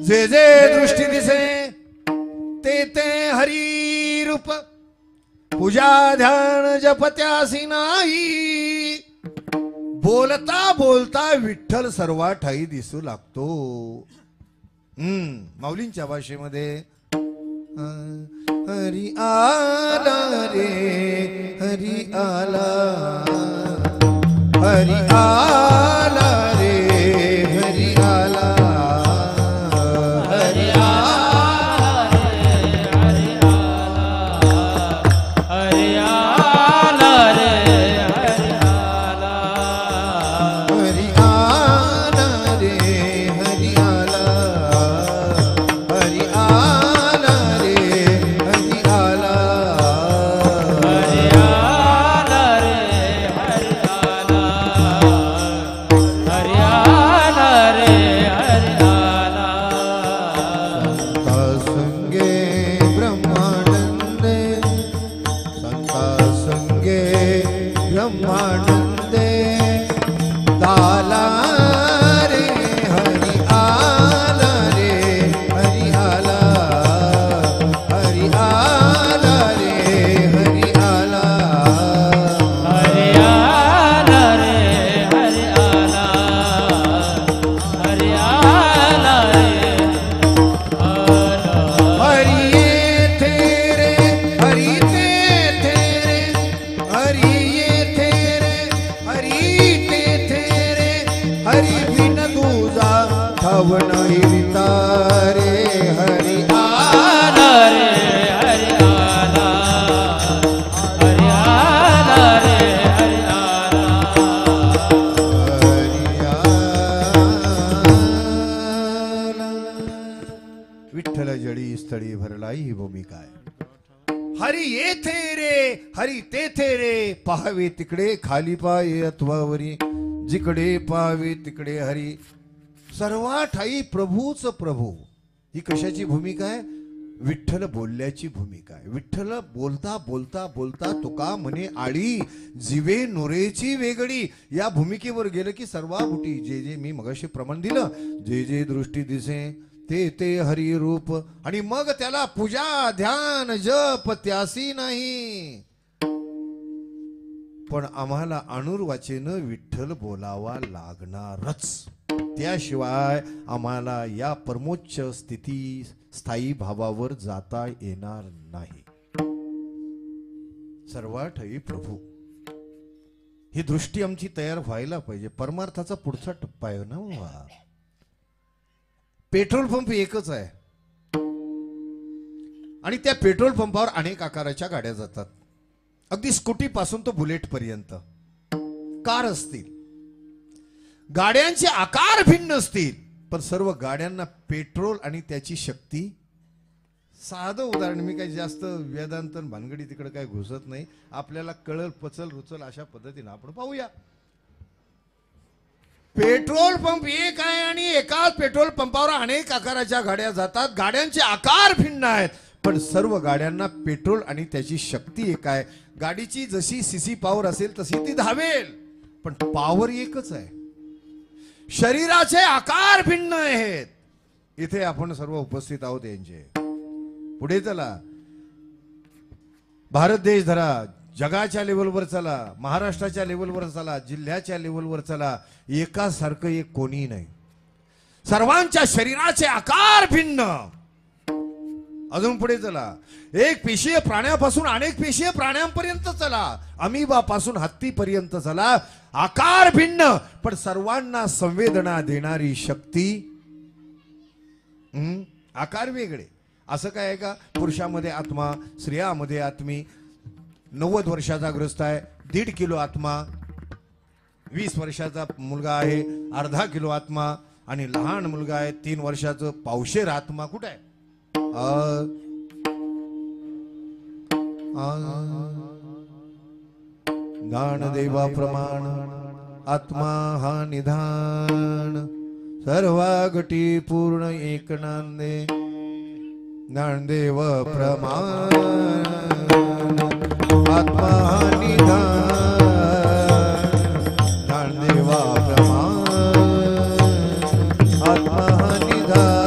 जे जे दृष्टी दिसे ते ते हरी रूप. पूजा ध्यान जपत्यासी नाही. बोलता बोलता विठ्ठल सर्वा ठाई दिसू लागतो. माऊलींच्या भाषेमध्ये हरी आला रे हरी आला, हरी आला रे हरी आला, हरी विठ्ठल जडी स्थळी भरलाई ही भूमिका आहे. हरी येथे रे हरी तेथे रे, पाहावे तिकडे खाली पाय अथवावरी, जिकडे पाहावे तिकडे हरी. सर्वा ठाई प्रभूच प्रभू. ही कशाची भूमिका आहे? विठ्ठल बोलल्याची भूमिका आहे. विठ्ठल बोलता बोलता बोलता तुका म्हणे आळी, जीवे नुरेची वेगळी. या भूमिकेवर गेलं की सर्वा बुटी. जे जे मी मगाशी प्रमाण दिलं, जे जे दृष्टी दिसे ते ते हरी रूप. आणि मग त्याला पूजा ध्यान जप त्यासी नाही. पण आम्हाला अनुर्वाचेनं विठ्ठल बोलावा लागणारच. त्याशिवाय आम्हाला या परमोच्च स्थिती स्थायी भावावर जाता येणार नाही. सर्वाठही प्रभू, ही दृष्टी आमची तयार व्हायला पाहिजे. परमार्थाचा पुढचा टप्पा आहे ना वा. पेट्रोल पंप एकच आहे आणि त्या पेट्रोल पंपावर अनेक आकाराच्या गाड्या जातात. अगदी स्कूटी पासून तो बुलेट पर्यंत कार असतील. गाड्यांचे आकार भिन्न असतील, पण सर्व गाड्यांना पेट्रोल आणि त्याची शक्ती. साधं उदाहरण, मी काही जास्त वेदांत भानगडी तिकडे काही घुसत नाही. आपल्याला कळल पचल रुचल अशा पद्धतीने आपण पाहूया. पेट्रोल पंप एक आहे आणि एकाच पेट्रोल पंपावर अनेक आकाराच्या गाड्या जातात. गाड्यांचे आकार भिन्न आहेत, पण सर्व गाड्यांना पेट्रोल आणि त्याची शक्ती एक आहे. गाडीची जशी सीसी पॉवर असेल तशी ती धावेल, पण पॉवर एकच आहे. शरीराचे आकार भिन्न आहेत. इथे आपण सर्व उपस्थित आहोत यांचे. पुढे चला, भारत देश धरा, जगाच्या लेवलवर चला, महाराष्ट्राच्या लेवलवर चला, जिल्ह्याच्या लेवलवर चला, एकासारखं एक कोणी नाही. सर्वांच्या शरीराचे आकार भिन्न. अजून पुढे चला, एक पेशीय प्राण्यापासून अनेक पेशीय प्राण्यांपर्यंत चला, अमिबापासून हत्तीपर्यंत चला. आकार भिन्न, पण सर्वांना संवेदना देणारी शक्ती. आकार वेगळे. असं काय आहे का, पुरुषामध्ये आत्मा, स्त्रियामध्ये आत्मी. 90 वर्षाचा ग्रस्त आहे, 1.5 किलो आत्मा. 20 वर्षाचा मुलगा आहे, अर्धा किलो आत्मा. आणि लहान मुलगा आहे 3 वर्षाचं, पावशेर आत्मा. कुठे आहे? ज्ञानदेवा प्रमाण आत्मा हा निधान. सर्वा गटी पूर्ण एक नांदे. ज्ञानदेव प्रमाण आत्मा हा निधान. ज्ञानदेवा प्रमाण आत्मा हा निधान.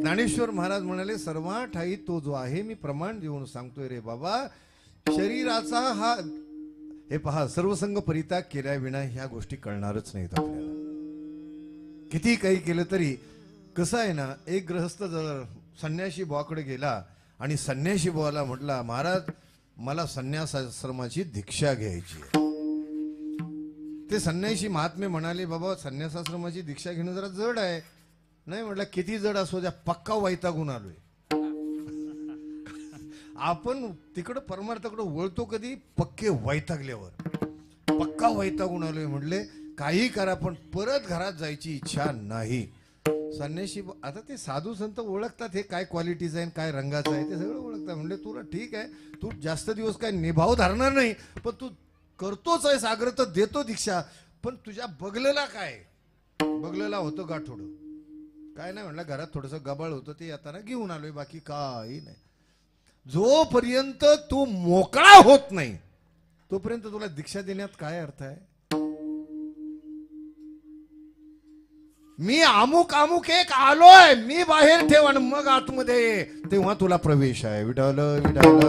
ज्ञानेश्वर महाराज म्हणाले, सर्वा ठाई तो जो आहे मी प्रमाण देऊन सांगतोय रे बाबा. शरीराचा हा हे पहा, सर्वसंग परित्याग केल्याविना ह्या गोष्टी कळणारच नाहीत आपल्याला. किती काही केलं तरी कसं आहे ना, एक गृहस्थ जर संन्याशी बुवाकडे गेला आणि संन्याशी बुवाला म्हटला, महाराज मला संन्यासाश्रमाची दीक्षा घ्यायची आहे. ते संन्याशी महात्मे म्हणाले, बाबा संन्यासाश्रमाची दीक्षा घेणं जरा जड आहे. नाही म्हटलं, किती जड असो द्या, पक्का वैतागून आलोय. आपण तिकडं परमार्थाकडे वळतो कधी, पक्के वैतागल्यावर. पक्का वैतागून आलोय म्हटले, काही करा पण परत घरात जायची इच्छा नाही. संन्याशी आता ते साधू संत ओळखतात, हे काय क्वालिटीज आहे काय रंगाचं आहे ते सगळं ओळखतात. म्हणले तुला ठीक आहे, तू जास्त दिवस काय निभाव धरणार नाही, पण तू करतोच आहे सागर तर देतो दीक्षा. पण तुझ्या बगलेला काय, बगलेला होतं गाठोड काय नाही. म्हणलं घरात थोडंसं गबाळ होतं ते येताना घेऊन आलोय, बाकी काही नाही. जोपर्यंत तू मोकळा होत नाही तोपर्यंत तुला दीक्षा देण्यात काय अर्थ आहे. मी अमुक अमुक एक आलोय, मी बाहेर ठेव आणि मग आतमध्ये ये, तेव्हा तुला प्रवेश आहे. विठाल विठाल.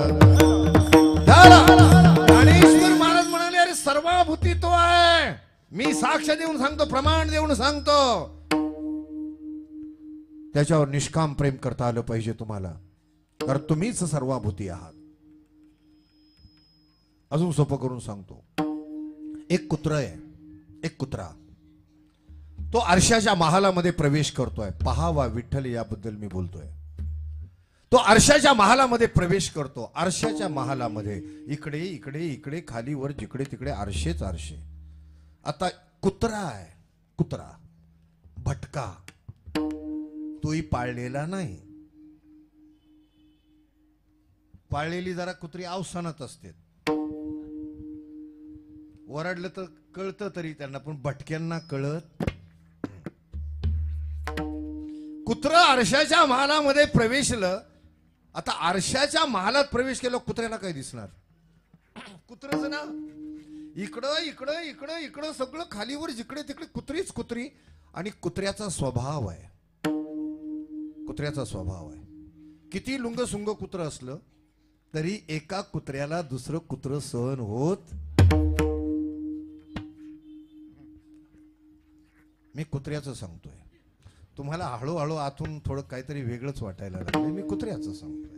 ज्ञानेश्वर महाराज म्हणाले, अरे सर्वभूती तो आहे. मी साक्ष देऊन सांगतो, प्रमाण देऊन सांगतो. त्याच्यावर निष्काम प्रेम करता आलं पाहिजे तुम्हाला, कारण तुम्हीच सर्वभूती आहात. अजून सोपं करून सांगतो. एक कुत्र आहे, एक कुत्रा तो आरशाच्या महालामध्ये प्रवेश करतोय. पहावा विठ्ठल याबद्दल मी बोलतोय. तो आरशाच्या महालामध्ये प्रवेश करतो. आरशाच्या महालामध्ये इकडे इकडे इकडे खाली वर जिकडे तिकडे आरशेच आरशे. आता कुत्रा आहे, कुत्रा भटका, तोही पाळलेला नाही. पाळलेली जरा कुत्री अवसानात असते, ओरडलं तर कळतं तरी त्यांना, पण भटक्यांना कळत. कुत्र आरशाच्या महालामध्ये प्रवेशलं. आता आरशाच्या महालात प्रवेश केला, कुत्र्याला काय दिसणार. कुत्रच ना, इकडं इकडं इकडं इकडं सगळं खालीवर जिकडे तिकडे कुत्रीच कुत्री. आणि कुत्र्याचा स्वभाव आहे, कुत्र्याचा स्वभाव आहे. किती लुंगसुंग कुत्र असलं तरी एका कुत्र्याला दुसरं कुत्र सहन होत. मी कुत्र्याचं सांगतोय, तुम्हाला हळूहळू आतून थोडं काहीतरी वेगळंच वाटायला लागलं. मी कुत्र्याचं सांगतोय.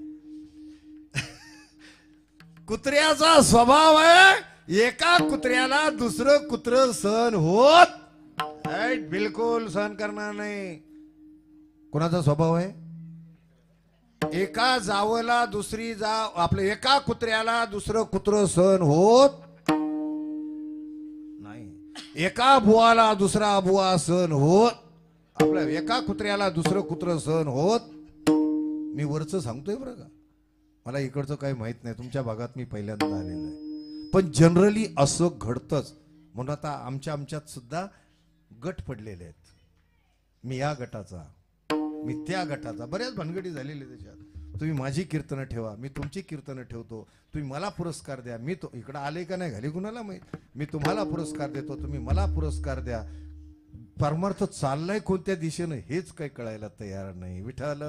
कुत्र्याचा स्वभाव आहे, एका कुत्र्याला दुसरं कुत्र सहन होत बिलकुल सहन करणार नाही. कोणाचा स्वभाव आहे, एका जावला दुसरी जाव, आपलं एका कुत्र्याला दुसरं कुत्र सहन होत नाही. एका बुवाला दुसरा बुवा सहन होत, आपल्या एका कुत्र्याला दुसरं कुत्र सहन होत. मी वरचं सांगतोय बरं का, मला इकडचं काही माहित नाही, तुमच्या भागात मी पहिल्यांदा आलेलो आहे. पण जनरली असं घडतंच. म्हणून आता आमच्यात सुद्धा गट पडलेले आहेत. मी या गटाचा, मी त्या गटाचा, बऱ्याच भानगडी झालेली त्याच्यात. तुम्ही माझी कीर्तनं ठेवा, मी तुमची कीर्तनं ठेवतो. तुम्ही मला पुरस्कार द्या, मी तो इकडं आले का नाही घाली कुणाला माहित. मी तुम्हाला पुरस्कार देतो, तुम्ही मला पुरस्कार द्या. परमार्थ चाललाय कोणत्या दिशेनं हेच काही कळायला तयार नाही. विठाल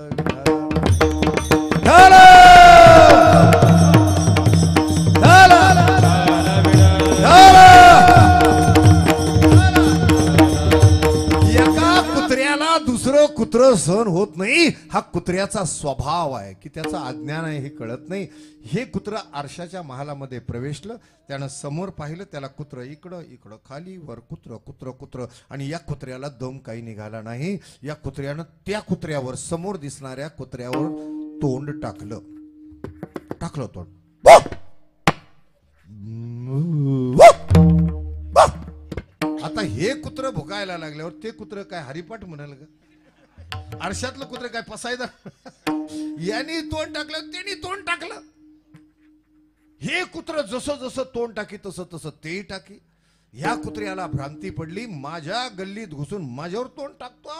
एका कुत्र्याला दुसरं कुत्र सहन होत नाही. हा कुत्र्याचा स्वभाव आहे की त्याचं अज्ञान आहे हे कळत नाही. हे कुत्र आरशाच्या महालामध्ये प्रवेशलं, त्यानं समोर पाहिलं, त्याला कुत्र इकडं इकडं खाली वर कुत्र कुत्र कुत्र. आणि या कुत्र्याला दम काही निघाला नाही. या कुत्र्यानं त्या कुत्र्यावर, समोर दिसणाऱ्या कुत्र्यावर तोंड टाकलं तोंड. आता हे कुत्र भुकायला लागल्यावर ते कुत्र काय हरिपाठ म्हणाल का. आरशातलं कुत्र काय पसायदा. यांनी तोंड टाकलं, त्यांनी तोंड टाकलं. हे कुत्र जसं जसं तोंड टाकी तसं तसं तेही टाकी. ह्या कुत्र्याला भ्रांती पडली, माझ्या गल्लीत घुसून माझ्यावर तोंड टाकतो.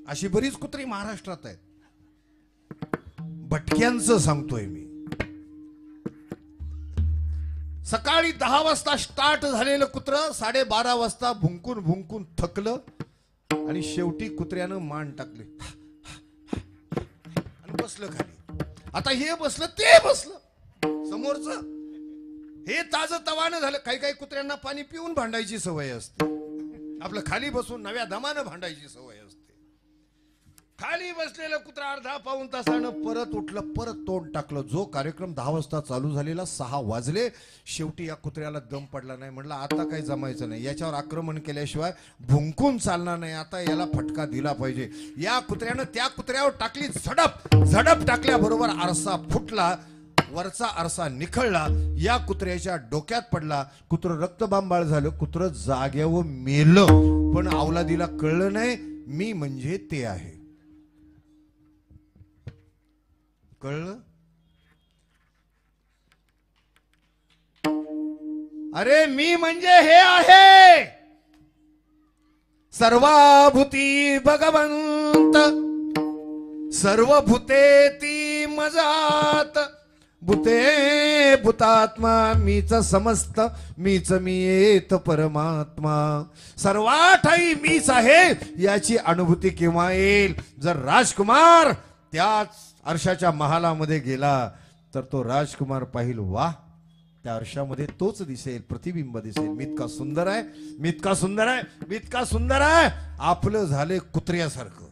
अशी बरीच कुत्री महाराष्ट्रात आहेत. भटक्यांचं सांगतोय मी. सकाळी 10 वाजता स्टार्ट झालेलं कुत्र 12:30 वाजता भुंकून भुंकून थकलं आणि शेवटी कुत्र्यानं मान टाकली. बसलं खाली, आता हे बसलं ते बसलं समोरचं, हे ताज तवानं झालं. काही काही कुत्र्यांना पाणी पिऊन भांडायची सवय असते, आपलं खाली बसून नव्या दमानं भांडायची सवय असते. खाली बसलेलं कुत्रा अर्धा पाऊण तासानं परत उठलं, परत तोंड टाकलं. जो कार्यक्रम 10 वाजता चालू झालेला 6 वाजले. शेवटी या कुत्र्याला दम पडला नाही, म्हणलं आता काही जमायचं नाही, याच्यावर आक्रमण केल्याशिवाय भुंकून चालणार नाही, आता याला फटका दिला पाहिजे. या कुत्र्यानं त्या कुत्र्यावर टाकली झडप. झडप टाकल्याबरोबर आरसा फुटला, वरचा आरसा निखळला, या कुत्र्याच्या डोक्यात पडला. कुत्रं रक्तबांबाळ झालं, कुत्रं जाग्यावर मेलं. पण अवलादीला कळलं नाही मी म्हणजे ते आहे. कळलं? अरे मी म्हणजे हे आहे. सर्वाभूती भगवंत सर्वभूतेती मजात, भूते भूतात्मा मीच समस्त, मीच मी येत परमात्मा. सर्वाठाई मीच आहे याची अनुभूती केव्हा येईल? जर राजकुमार त्याच अर्शाच्या महालामध्ये गेला तर तो राजकुमार पाहिल, वाह, त्या अर्शामध्ये तोच दिसेल, प्रतिबिंब दिसेल. मी इतका सुंदर आहे, मी इतका सुंदर आहे, मी इतका सुंदर आहे. आपलं झाले कुत्र्यासारखं.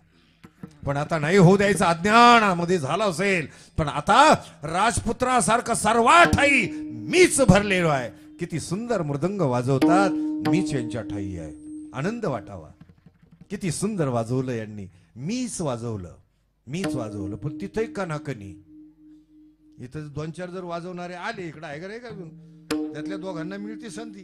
पण आता नाही होऊ द्यायचं, अज्ञानामध्ये झालं असेल. पण आता राजपुत्रासारखं सर्वाठाई मीच भरलेलो आहे. किती सुंदर मृदंग वाजवतात, मीच यांच्या ठाई आहे. आनंद वाटावा. किती सुंदर वाजवलं यांनी, मीच वाजवलं, मीच वाजवलं. पण तिथे कनाकनी इथं 2-4 जर वाजवणारे आले इकडं आहे का, त्यातल्या दोघांना मिळते संधी,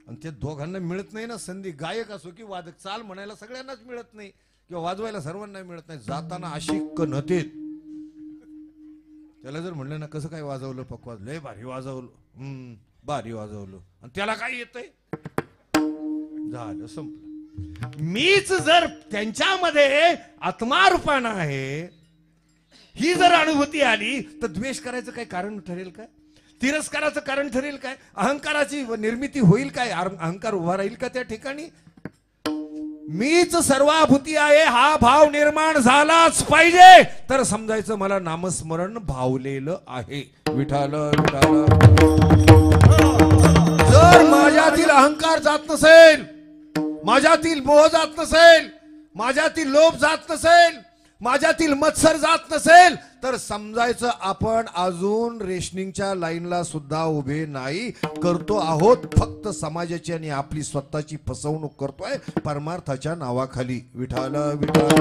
आणि त्या दोघांना मिळत नाही ना संधी. गायक असो की वादक, चाल म्हणायला सगळ्यांनाच मिळत नाही किंवा वाजवायला सर्वांना मिळत नाही. जाताना अशी कणतेत. त्याला जर म्हणलं ना कसं काय वाजवलं पकवाज, लय भारी वाजवलं, भारी वाजवलं, आणि त्याला काय येतंय, झालं संपलं. मीच जर त्यांच्यामध्ये आत्मारूपानं आहे ही जर अनुभूती आली तर द्वेष करायचं काय कारण ठरेल काय? तिरस्काराचं कारण ठरेल काय? अहंकाराची निर्मिती होईल काय? अहंकार उभा राहील का त्या ठिकाणी? मीच सर्वाभूती आहे हा भाव निर्माण झालाच पाहिजे, तर समजायचं मला नामस्मरण भावलेलं आहे. विठाल विठाल. जर माझ्यातील अहंकार जात नसेल, माझ्यातील मोह जात नसेल, माझ्यातील लोभ जात नसेल, माझ्यातील मत्सर जात नसेल, तर समजायचं आपण अजून रेशनिंगच्या लाईनला सुद्धा उभे नाही. करतो आहोत फक्त समाजाची आणि आपली स्वतःची फसवणूक करतोय परमार्थाच्या नावाखाली. विठाल विठाल.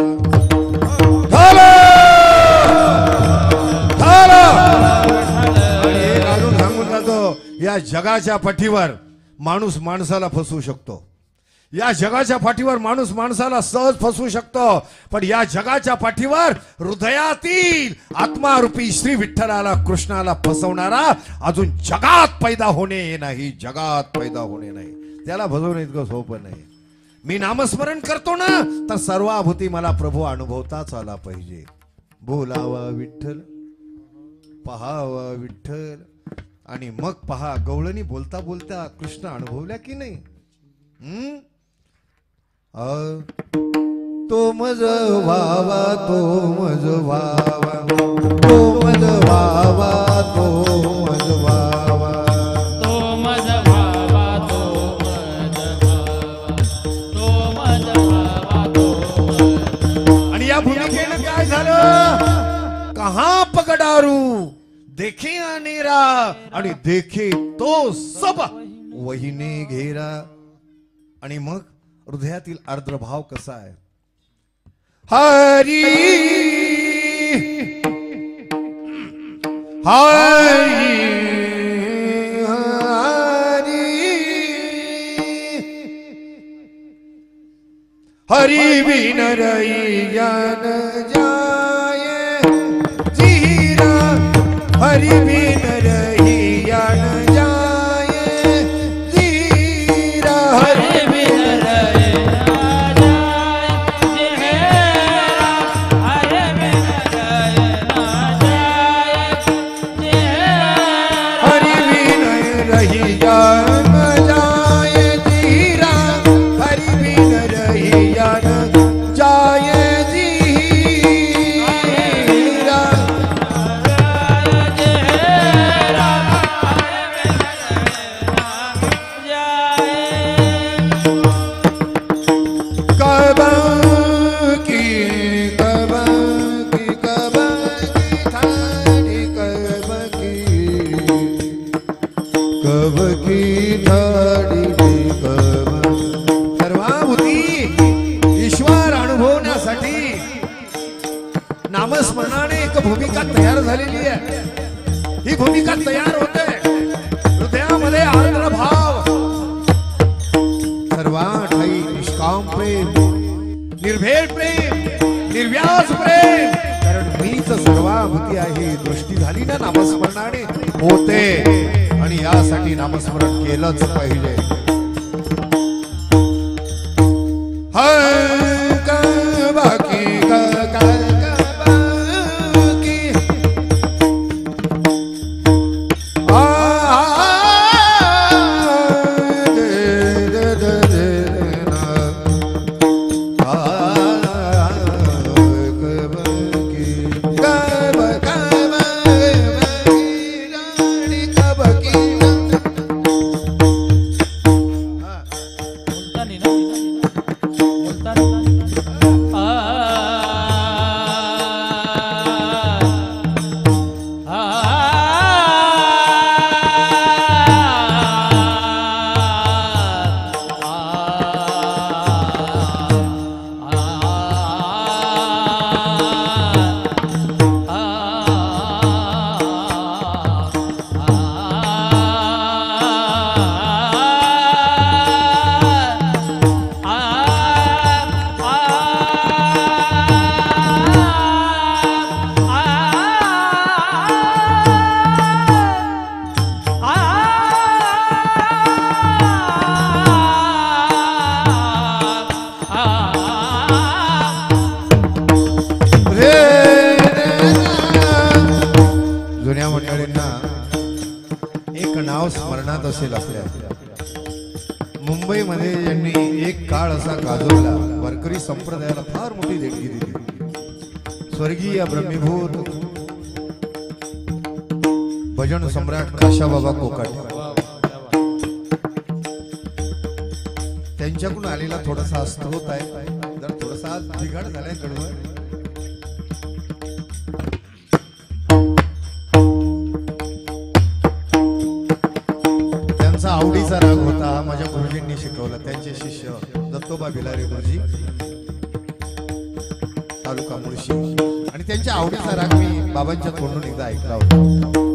आणि एक अजून सांगून जातो, या जगाच्या पाठीवर माणूस माणसाला फसवू शकतो, या जगाच्या पाठीवर माणूस माणसाला सहज फसवू शकतो, पण या जगाच्या पाठीवर हृदयातील आत्मारूपी श्री विठ्ठलाला, कृष्णाला फसवणारा अजून जगात पैदा होणे नाही, जगात पैदा होणे नाही. त्याला फसवणं इतकं सोपं नाही. मी नामस्मरण करतो ना, तर सर्वाभूती मला प्रभू अनुभवताच आला पाहिजे. बोलावा विठ्ठल, पहावा विठ्ठल, आणि मग पहा गवळणी बोलता बोलता कृष्ण अनुभवल्या की नाही. तो मज व्हावा, तो मज व्हावा, तो मज व्हावा, तो मज व्हावा,
तो मज व्हावा, तो मज व्हावा, तो मज व्हावा, तो.
आणि या भूमिकेनं काय झालं? कहा पगडारू देखे अनेरा, आणि देखे तो सब वहीने घेरा. आणि मग हृदयातील आर्द्रभाव कसा आहे? हरी हरी हरी हरी बिन रैया न जाए जीरा, हरि बिन रैया न जाए जीरा, हरि जाए जीरा. नामस्मरणाने एक भूमिका तयार झालेली आहे. ही भूमिका तयार होते हृदयामध्ये आर्द्र भाव, सर्वांठाई निष्काम प्रेम, निर्भेद प्रेम, निर्व्याज प्रेम. कारण मीच सर्वाभूती आहे दृष्टी झाली ना नामस्मरणाने होते. आणि यासाठी नामस्मरण केलंच पाहिजे. स्मरणात असेल आपल्या मुंबईमध्ये ज्यांनी एक काळ असा गाजवला, वारकरी संप्रदायाला फार मोठी देणगी दिली. स्वर्गीय ब्रह्मीभूत भजन सम्राट काशाबाबा कोकाटे त्यांच्याकडून आलेला थोडासा स्तोत्र आहे. जर थोडासा बिघाड झालाय कडवं. आवडीचा राग होता, माझ्या गुरुजींनी शिकवला. त्यांचे शिष्य दत्तोबा भिलारे गुरुजी, तालुका मुळशी, आणि त्यांच्या आवडीचा राग मी बाबांच्या तोंडून एकदा ऐकला होता.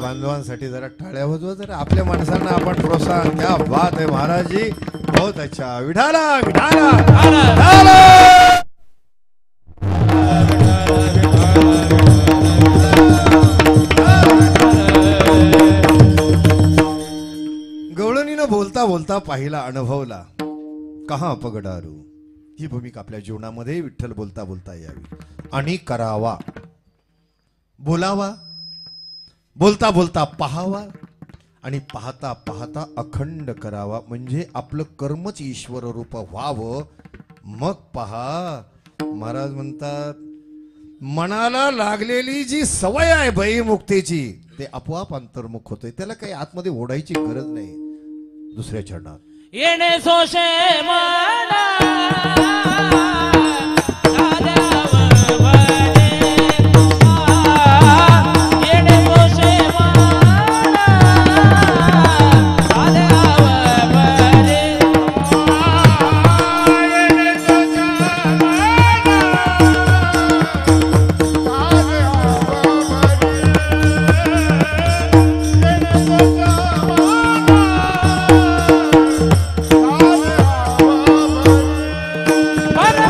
बांधवांसाठी जरा टाळ्या वाजवा जरा. आपल्या माणसांना आपण प्रोत्साहन द्या. बात आहे महाराज जी, बहुत अच्छा. विठाला विठाला विठाला. गवळणीनं बोलता बोलता पाहिला, अनुभवला, कहा पगडारू. ही भूमिका आपल्या जीवनामध्ये विठ्ठल बोलता बोलता यावी आणि करावा. बोलावा, बोलता बोलता पाहावा आणि पाहता पाहता अखंड करावा. म्हणजे आपलं कर्मच ईश्वर रूप व्हावं. मग पहा, महाराज म्हणतात मनाला लागलेली जी सवय आहे भयमुक्तीची ते आपोआप अंतर्मुख होते. त्याला काही आतमध्ये ओढायची गरज नाही. दुसऱ्या चरणात
येणे सोशे मना para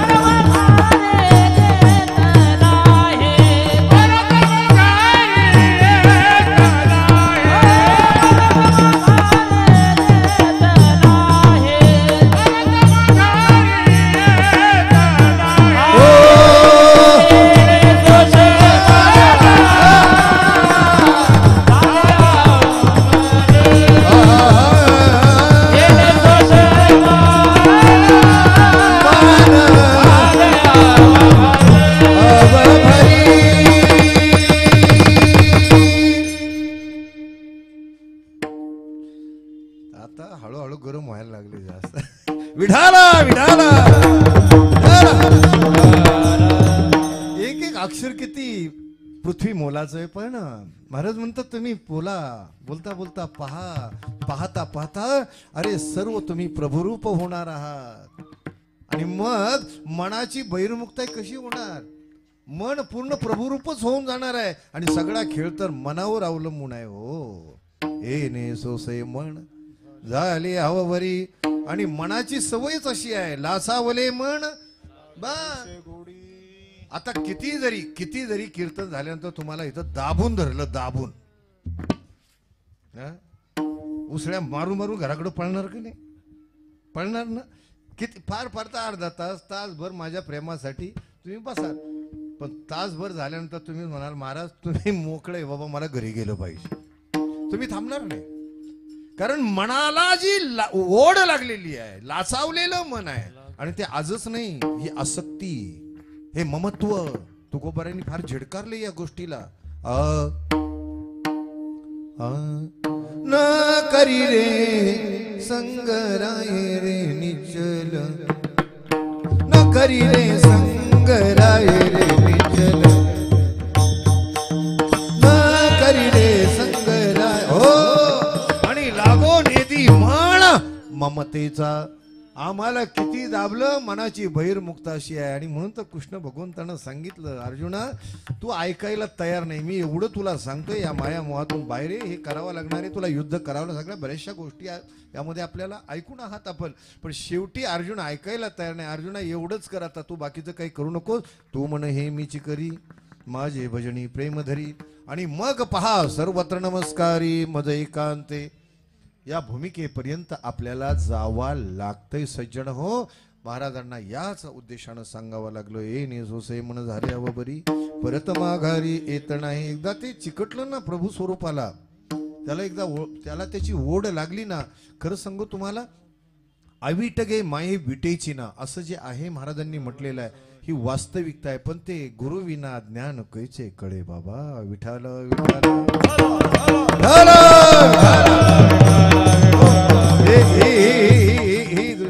विठाला विठाला एक एक अक्षर किती पृथ्वी मोलाचं आहे. पण महाराज म्हणतात तुम्ही बोलता बोलता पाहता पाहता अरे सर्व तुम्ही प्रभुरूप होणार आहात. आणि मग मनाची बहिर्मुक्ता कशी होणार. मन पूर्ण प्रभुरूपच होऊन जाणार आहे. आणि सगळा खेळ तर मनावर अवलंबून आहे. हो ए ने सोसे मन झाले हववरी. आणि मनाची सवयच अशी आहे लासावले मन बा. आता किती जरी कीर्तन झाल्यानंतर तुम्हाला इथं दाबून धरलं दाबून उसळ्या मारू मारू घराकडे पळणार की नाही. पळणार ना. किती फार फार तर अर्धा तासभर माझ्या प्रेमासाठी तुम्ही बसाल. पण तासभर झाल्यानंतर तुम्ही म्हणाल महाराज तुम्ही मोकळे बाबा मला घरी गेलं पाहिजे. तुम्ही थांबणार नाही. कारण मनाला जी ओढ लागलेली आहे लाचावलेलं मन आहे. आणि ते आजच नाही ही आसक्ती हे ममत्व तुकोबारांनी फार झिडकारले या गोष्टीला. न करी रे संगराय रे निचल न करी रे संगराय रे निचल न करी रे संगराय. हो आणि लागो नेदी म्हण ममतेचा. आम्हाला किती दाबलं मनाची बहिर्मुक्ता अशी आहे. आणि म्हणून तर कृष्ण भगवंतानं सांगितलं अर्जुना तू ऐकायला तयार नाही. मी एवढं तुला सांगतोय या माया मोहातून बाहेर हे करावं लागणार आहे. तुला युद्ध करावं सगळ्या बऱ्याचशा गोष्टी यामध्ये आपल्याला ऐकून आहात आपण. पण शेवटी अर्जुन ऐकायला तयार नाही. अर्जुना एवढंच कर आता तू बाकीचं काही करू नकोस. तू म्हण हे मीची करी माझे भजनी प्रेम धरी. आणि मग पहा सर्वत्र नमस्कारी मज एकांते या भूमिकेपर्यंत आपल्याला जावा लागतंय सज्जन हो. महाराजांना याच उद्देशानं सांगावं लागलो. ए नेसोसे मन झाले हवं बरी परत माघारी येत नाही. एकदा ते चिकटलं ना प्रभू स्वरूपाला त्याला त्याची ओढ लागली ना. खरं सांगू तुम्हाला अविट गे माये विटेची ना असं जे आहे महाराजांनी म्हटलेलं आहे ही वास्तविकता आहे. पण ते गुरु विना ज्ञान कैचे कळे बाबा. विठाल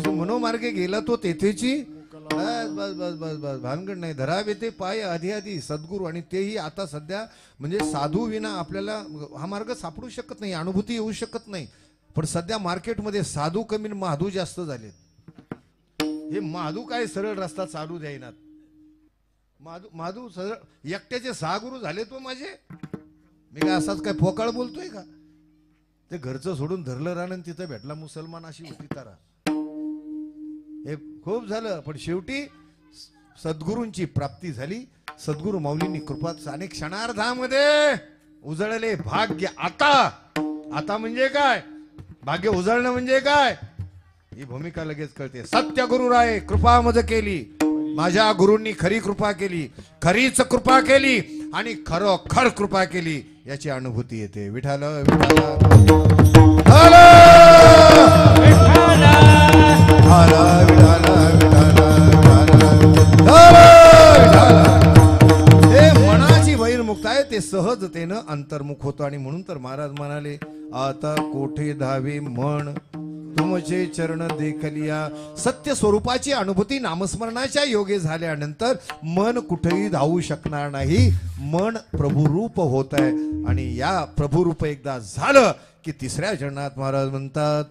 मनोमार्गे गेला तो तेथेची बस बस बस बस बस भानगड नाही. धरावे ते पाय आधी आधी सद्गुरू. आणि तेही आता सध्या म्हणजे साधू विना आपल्याला हा मार्ग सापडू शकत नाही. अनुभूती येऊ शकत नाही. पण सध्या मार्केटमध्ये साधू कमी महाधू जास्त झालेत. हे महाधू काय सरळ रस्ता चालू द्यायनात. महाधू सरळ एकट्याचे 6 गुरु झाले तो माझे. मी काय असाच काय फोकाळ बोलतोय का. ते घरचं सोडून धरलं राहणं तिथं भेटला मुसलमान अशी होती तारा. हे खूप झालं. पण शेवटी सद्गुरूंची प्राप्ती झाली. सद्गुरू माऊलींनी कृपा अनेक क्षणार्धामध्ये उजळले भाग्य. आता म्हणजे काय भाग्य उजळणं म्हणजे काय ही भूमिका लगेच कळते. सत्य गुरु राय कृपा मज केली. माझ्या गुरूंनी खरी कृपा केली. खरीच कृपा केली आणि खरोखर कृपा केली याची अनुभूती येते. विठाल हे मनाची बहिर्मुक्त आहे ते सहजतेनं अंतर्मुख होतं. आणि म्हणून तर महाराज म्हणाले आता कोठे धावे मन तुमचे चरण देखलिया. सत्य स्वरूपाची अनुभूती नामस्मरणाच्या योगे झाल्यानंतर मन कुठेही धावू शकणार नाही. मन प्रभुरूप होत आहे. आणि या प्रभुरूप एकदा झालं की तिसऱ्या चरणात महाराज म्हणतात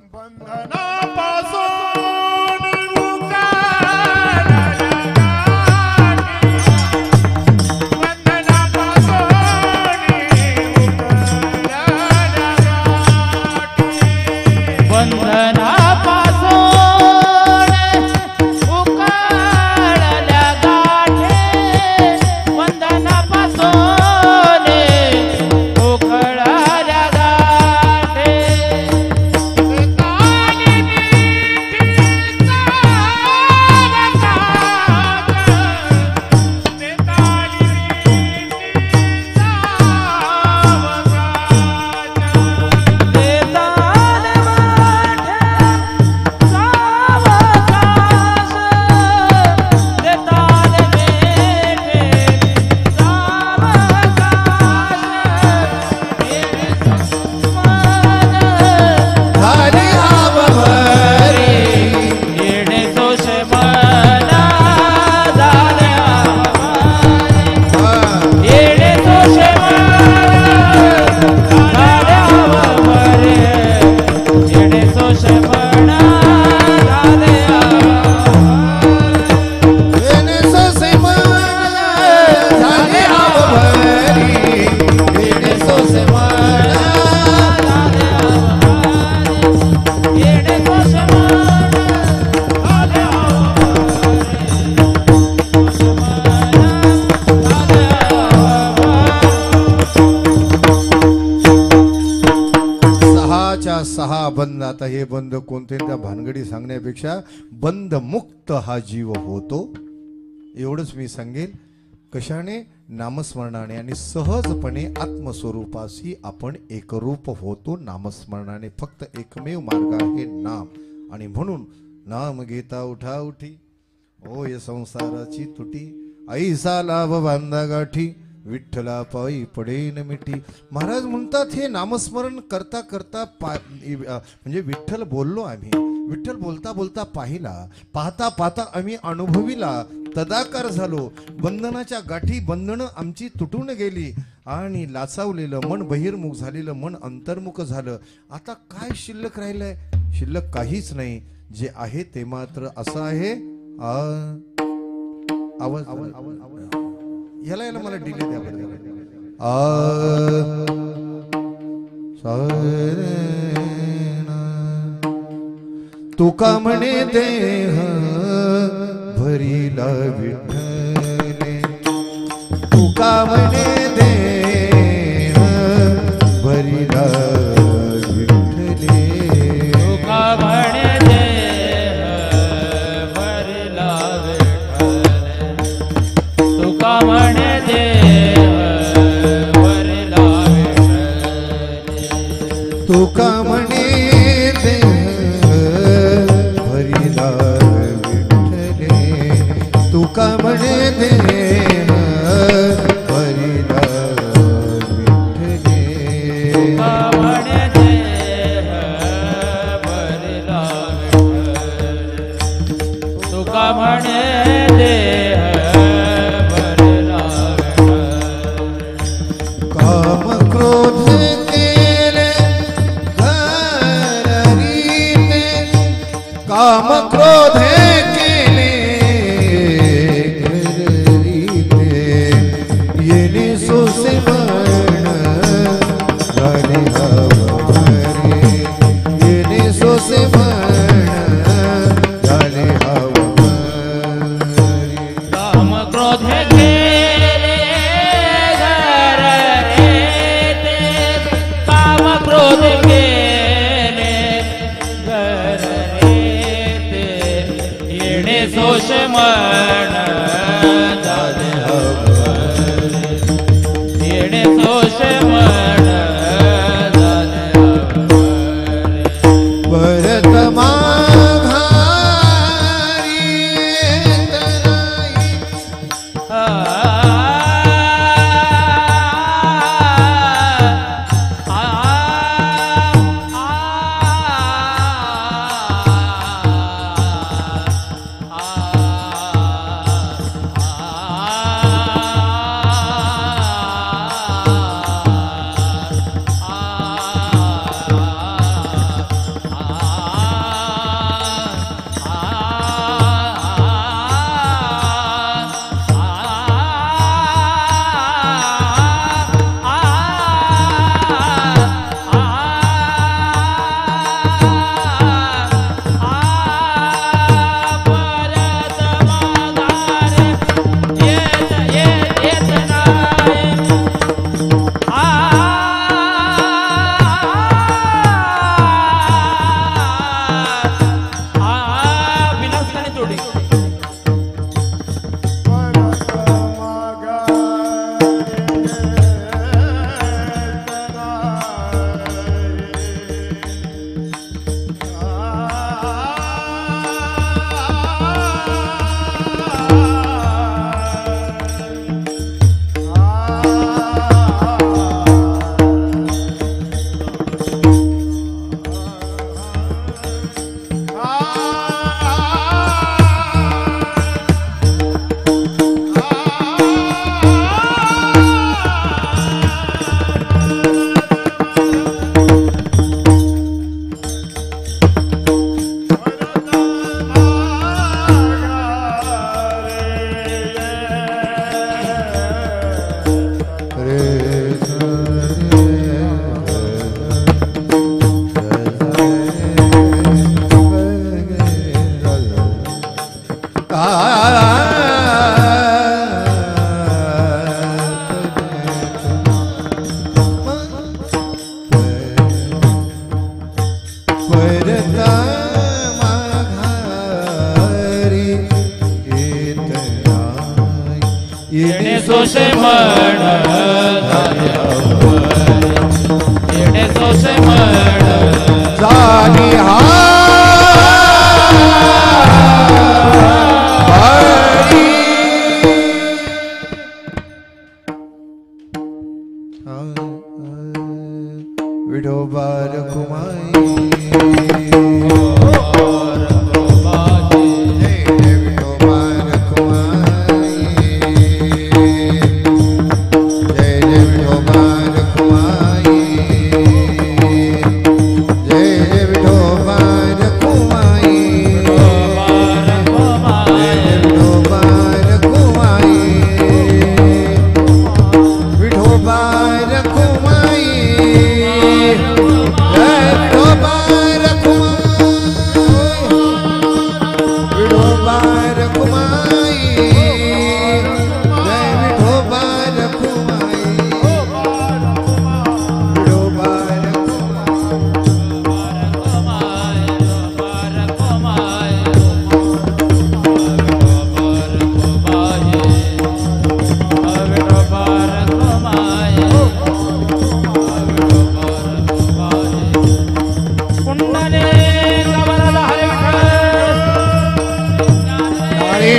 म्हटलं आता हे बंद कोणते त्या भानगडी सांगण्यापेक्षा बंद मुक्त हा जीव होतो एवढंच मी सांगेल. कशाने? नामस्मरणाने आणि सहजपणे आत्मस्वरूपाशी आपण एकरूप होतो नामस्मरणाने. फक्त एकमेव मार्ग आहे नाम. आणि म्हणून नाम घेता उठा उठी होय संसाराची तुटी ऐसा लाभ बांधा गाठी विठ्ठला पायी पडेन मिठी. महाराज म्हणतात हे नामस्मरण करता करता म्हणजे विठ्ठल बोललो आम्ही. विठ्ठल बोलता बोलता पाहता पाहता आम्ही अनुभविला तदाकार झालो. बंधनाच्या गाठी बंधनं आमची तुटून गेली आणि लाचावलेलं मन बहिर्मुख झालेलं मन अंतर्मुख झालं. आता काय शिल्लक राहिलंय? शिल्लक काहीच नाही. जे आहे ते मात्र असं आहे. आवाज याला मला डिले द्या बरं. तुका म्हणे देह भरीला विठ्ठले. तुका म्हणे देह भरीला विठ्ठले.
तुका म्हणे देह भरला विठ्ठले. तुका म्हणे देह भरला विठ्ठले.
तुका म्हणे तुका म्हणे देह भरिला विठ्ठले.
तुका म्हणे देह भरला विठ्ठले. तुका म्हणे देह भरला विठ्ठले.
काम क्रोध केले घररीते. काम क्रोध
सोष मन झाले येणे सोष मन झाले
परत माघारी तराई. विठोबा रखुमाई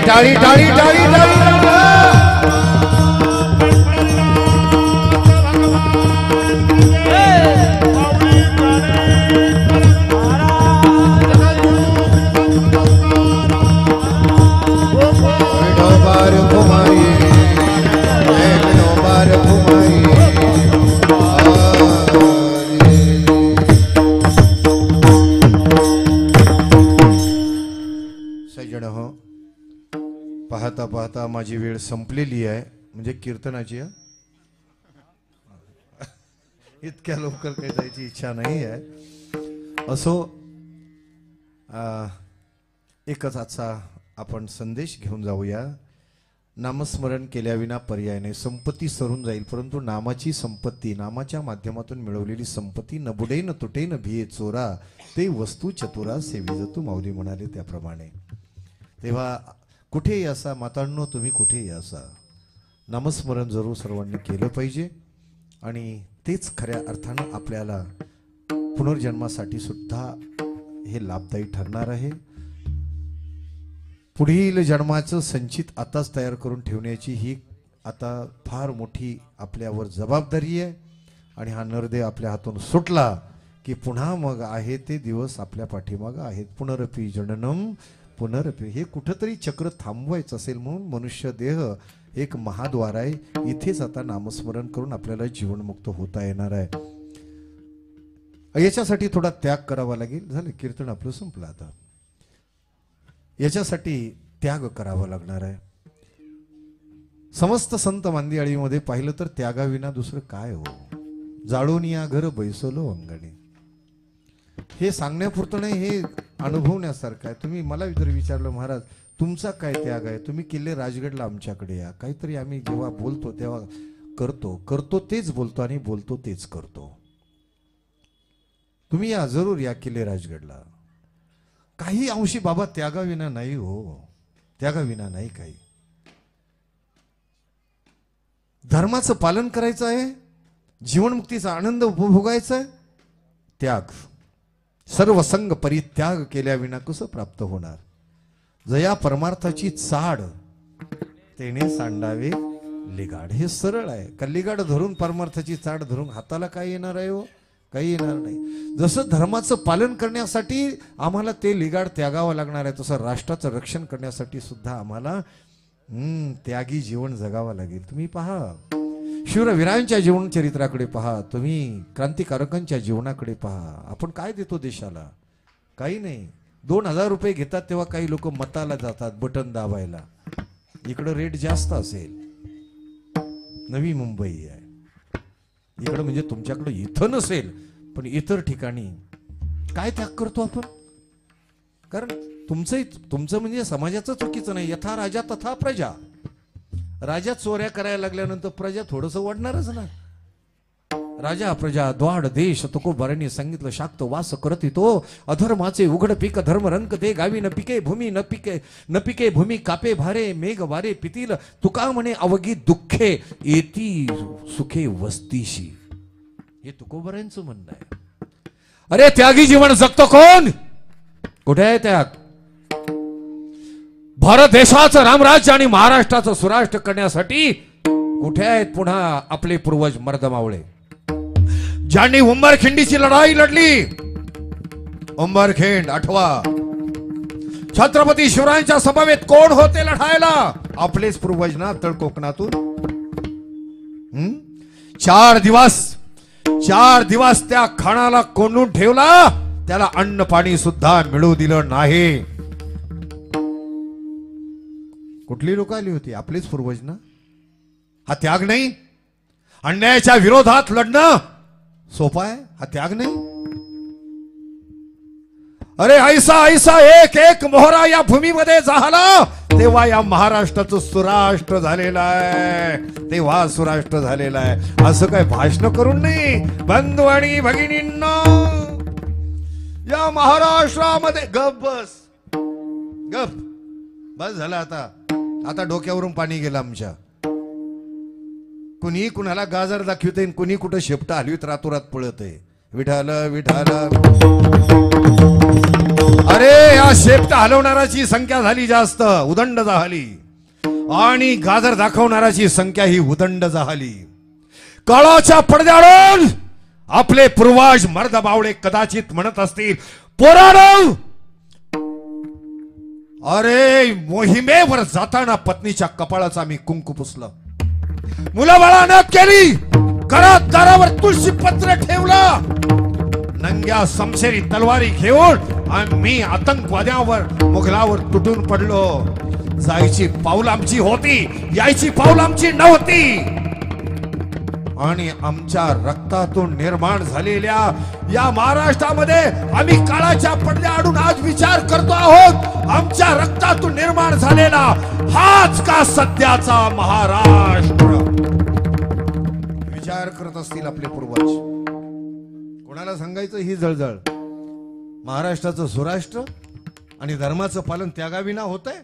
टाळी टाळी टाळी टाळी पाहता पाहता माझी वेळ संपलेली आहे म्हणजे कीर्तनाची इतक्या लवकर काही जायची इच्छा नाही आहे असो एकच आजचा आपण संदेश घेऊन जाऊया नामस्मरण केल्याविना पर्याय नाही संपत्ती सरून जाईल परंतु नामाची संपत्ती नामाच्या माध्यमातून मिळवलेली संपत्ती न बुडे न तुटे न भिये चोरा ते वस्तू चतुरा सेवी जतू माऊली म्हणाले त्याप्रमाणे तेव्हा कुठेही असा मातांनो तुम्ही कुठेही असा नामस्मरण जरूर सर्वांनी केलं पाहिजे आणि तेच खऱ्या अर्थानं आपल्याला पुनर्जन्मासाठी सुद्धा हे लाभदायी ठरणार आहे पुढील जन्माचं संचित आताच तयार करून ठेवण्याची ही आता फार मोठी आपल्यावर जबाबदारी आहे आणि हा नरदेव आपल्या हातून सुटला की पुन्हा मग आहे ते दिवस आपल्या पाठीमागं आहेत पुनरपी जननम पुनरपी हे कुठंतरी चक्र थांबवायचं असेल म्हणून मनुष्य देह एक महाद्वार आहे इथेच आता नामस्मरण करून आपल्याला जीवनमुक्त होता येणार आहे याच्यासाठी थोडा त्याग करावा लागेल झालं कीर्तन आपलं संपलं आता याच्यासाठी त्याग करावा लागणार आहे समस्त संत मांदियाळीमध्ये पाहिलं तर त्यागाविना दुसरं काय हो जाळून या घर बैसलो अंगणी हे सांगण्यापुरतं नाही हे अनुभवण्यासारखं आहे तुम्ही मला जर विचारलं महाराज तुमचा काय त्याग आहे तुम्ही किल्ले राजगडला आमच्याकडे या काहीतरी आम्ही जेव्हा बोलतो तेव्हा करतो तेच बोलतो आणि बोलतो तेच करतो तुम्ही या जरूर या किल्ले राजगडला काही अंशी बाबा त्यागाविना नाही हो त्यागाविना नाही काही धर्माचं पालन करायचं आहे जीवनमुक्तीचा आनंद उपभोगायचा आहे त्याग सर्व संग परित्याग केल्याविना कसं प्राप्त होणार जया परमार्थाची चाड तेने सांडावे लिगाड हे सरळ आहे का लिगाड धरून परमार्थाची चाड धरून हाताला काय येणार आहे हो काही येणार नाही जसं धर्माचं पालन करण्यासाठी आम्हाला ते लिगाड त्यागावं लागणार आहे तसं राष्ट्राचं रक्षण करण्यासाठी सुद्धा आम्हाला त्यागी जीवन जगावं लागेल तुम्ही पहा शूरवीरांच्या जीवन चरित्राकडे पहा तुम्ही क्रांतिकारकांच्या जीवनाकडे पहा आपण काय देतो देशाला काही नाही 2000 रुपये घेतात तेव्हा काही लोक मताला जातात बटन दाबायला इकडं रेट जास्त असेल नवी मुंबई आहे इकडं म्हणजे तुमच्याकडं इथं नसेल पण इतर ठिकाणी काय त्याग करतो आपण कारण तुमचं म्हणजे समाजाचं चुकीचं नाही यथा राजा तथा प्रजा राजा चोऱ्या करायला लागल्यानंतर प्रजा थोडंसं वाढणारच ना राजा प्रजा द्वाड देश तुकोबारांनी सांगितलं शाक्त वास करती तो अधर्माचे उघड पीक धर्म रंक दे गावी न पिके भूमी न पिके भूमी कापे भारे मेघ वारे पितील तुका म्हणे अवघी दुःखे येती सुखे वस्तीशी हे तुकोबारांचं म्हणणं आहे अरे त्यागी जीवन जगतो कोण कुठे आहे त्याग भारत देशाचं रामराज्य आणि महाराष्ट्राचं सुराष्ट्र करण्यासाठी कुठे आहेत पुन्हा आपले पूर्वज मर्दमावळे ज्यांनी उंबरखिंडीची लढाई लढली, उंबरखिंड आठवा. छत्रपती शिवरायांच्या समवेत कोण होते लढायला? आपलेच पूर्वज ना, तळ कोकणातून. 4 दिवस त्या खाणाला कोंडून ठेवला, त्याला अन्न पाणी सुद्धा मिळू दिलं नाही. कुठली लोक आली होती? आपलेच पूर्वज ना. हा त्याग नाही? अन्यायाच्या विरोधात लढणं सोपं आहे? हा त्याग नाही? अरे ऐसा एक एक मोहरा या भूमीमध्ये झाला, तेव्हा या महाराष्ट्राचं सुराष्ट्र झालेलं आहे, तेव्हा सुराष्ट्र झालेलं आहे. असं काय भाषण करून नाही. बंधू आणि भगिनींनो, या महाराष्ट्रामध्ये गप बस झालं. आता डोक्यावरून पाणी गेलं आमच्या. कुणी कुणाला गाजर दाखवते, कुणी कुठं शेपटा हलवीत रातोरात पळत आहे. विठाल विठाल. अरे या शेपटा हलवणाराची संख्या झाली जास्त, उदंड झाली, आणि गाजर दाखवणाराची संख्या ही उदंड झाली. काळाच्या पडद्याआड आपले पूर्वज मर्द बावळे कदाचित म्हणत असतील, पोरांनो, अरे मोहिमेवर जाताना पत्नीच्या कपाळाचा मी कुंकू पुसलं, मुलाबाळानं केली, घरात दारावर तुळशी पत्र ठेवलं, नंग्या समशेरी तलवारी घेऊन आम्ही आतंकवाद्यावर मुघलावर तुटून पडलो. जायची पाऊल आमची होती, यायची पाऊल आमची नव्हती. आणि आमच्या रक्तातून निर्माण झालेल्या या महाराष्ट्रामध्ये आम्ही काळाच्या पडद्याआडून आज विचार करतो आहोत. आमच्या रक्तातून निर्माण झालेला हाच का सध्याचा महाराष्ट्र? विचार करत असतील आपले पूर्वज. कोणाला सांगायचं ही जळजळ? महाराष्ट्राचं सुराष्ट्र आणि धर्माचं पालन त्यागाविना होतंय.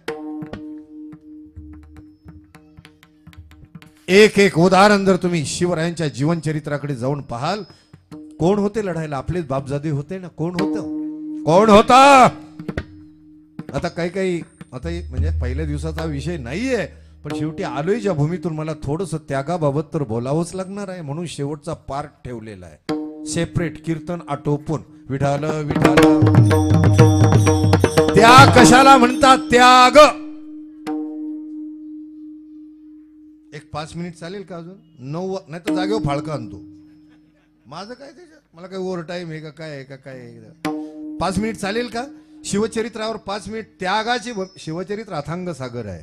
एक एक उदाहरण जर तुम्ही शिवरायांच्या जीवनचरित्राकडे जाऊन पाहाल, कोण होते लढायला? आपलेच बापजादे होते ना. कोण होता? आता काही आता म्हणजे पहिल्या दिवसाचा विषय नाहीये, पण शेवटी आलोय ज्या भूमीतून, मला थोडस त्यागाबाबत तर बोलावंच लागणार आहे. म्हणून शेवटचा पार्ट ठेवलेला आहे सेपरेट, कीर्तन आटोपून. विठाल विठाल. त्याग कशाला म्हणतात? त्याग. एक 5 मिनिट चालेल का अजून? 9 नाही तर जागेवर फाळका आणतो. माझं काय त्याच्यात? मला काय ओव्हर टाइम आहे का काय आहे का काय? 5 मिनिट चालेल का? शिवचरित्रावर 5 मिनिट. त्यागाची शिवचरित्र अथांग सागर आहे,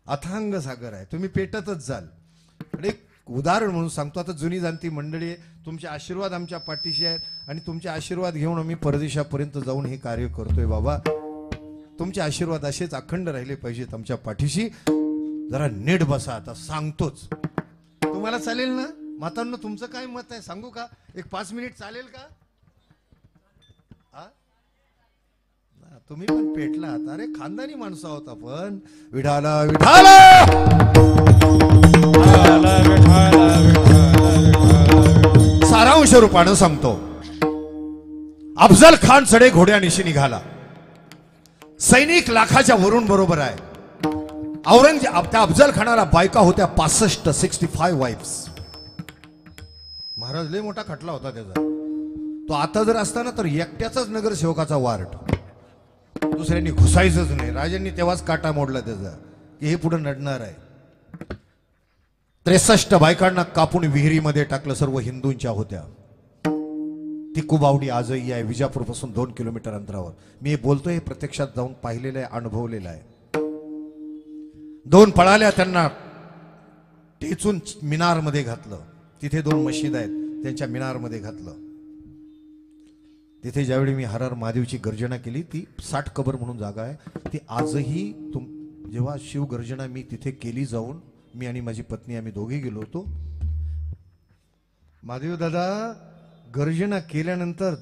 अथांग सागर आहे. तुम्ही पेटतच जाल. एक उदाहरण म्हणून सांगतो. आता जुनी जाणती मंडळी आहे, तुमचे आशीर्वाद आमच्या पाठीशी आहेत, आणि तुमचे आशीर्वाद घेऊन आम्ही परदेशापर्यंत जाऊन हे कार्य करतोय. बाबा, तुमचे आशीर्वाद असेच अखंड राहिले पाहिजेत आमच्या पाठीशी. जरा नीट बसा. आता सांगतोच. तुम्हाला चालेल ना? मातांनो, तुमचं काय मत आहे सांगू का? एक 5 मिनिट चालेल का? तुम्ही पण पेटलात. अरे खानदानी माणसं आहोत आपण. विठाला विठाला. सारांश रूपानं सांगतो. अफजल खान चढे घोड्यानिशी निघाला. सैनिक लाखाच्या वरून बरोबर आहे. औरंगजेब, त्या अफजल खानाला बायका होत्या 65 वाईफ्स. महाराज लय मोठा खटला होता त्याचा. तो आता जर असताना तर एकट्याचाच नगरसेवकाचा वार्ड, दुसऱ्यांनी घुसायचंच नाही. राजांनी तेव्हाच काटा मोडला त्याचा की हे पुढे नडणार आहे. 63 बायकांना कापून विहिरीमध्ये टाकलं. सर्व हिंदूंच्या होत्या. ती कुबावडी आजही आहे, विजापूर पासून 2 किलोमीटर अंतरावर. मी बोलतोय हे प्रत्यक्षात जाऊन पाहिलेलं आहे, अनुभवलेलं आहे. 2 पळाल्या, त्यांना टेचून मिनार मध्ये घातलं. तिथे 2 मशीद आहेत, त्यांच्या मिनार मध्ये घातलं. तिथे ज्यावेळी मी हर हर महादेवची गर्जना केली, ती 60 कबर म्हणून जागा आहे. ती आजही जेव्हा शिव गर्जना मी तिथे केली जाऊन, मी आणि माझी पत्नी आम्ही दोघे गेलो होतो. महादेव दादा, गर्जना केल्यानंतर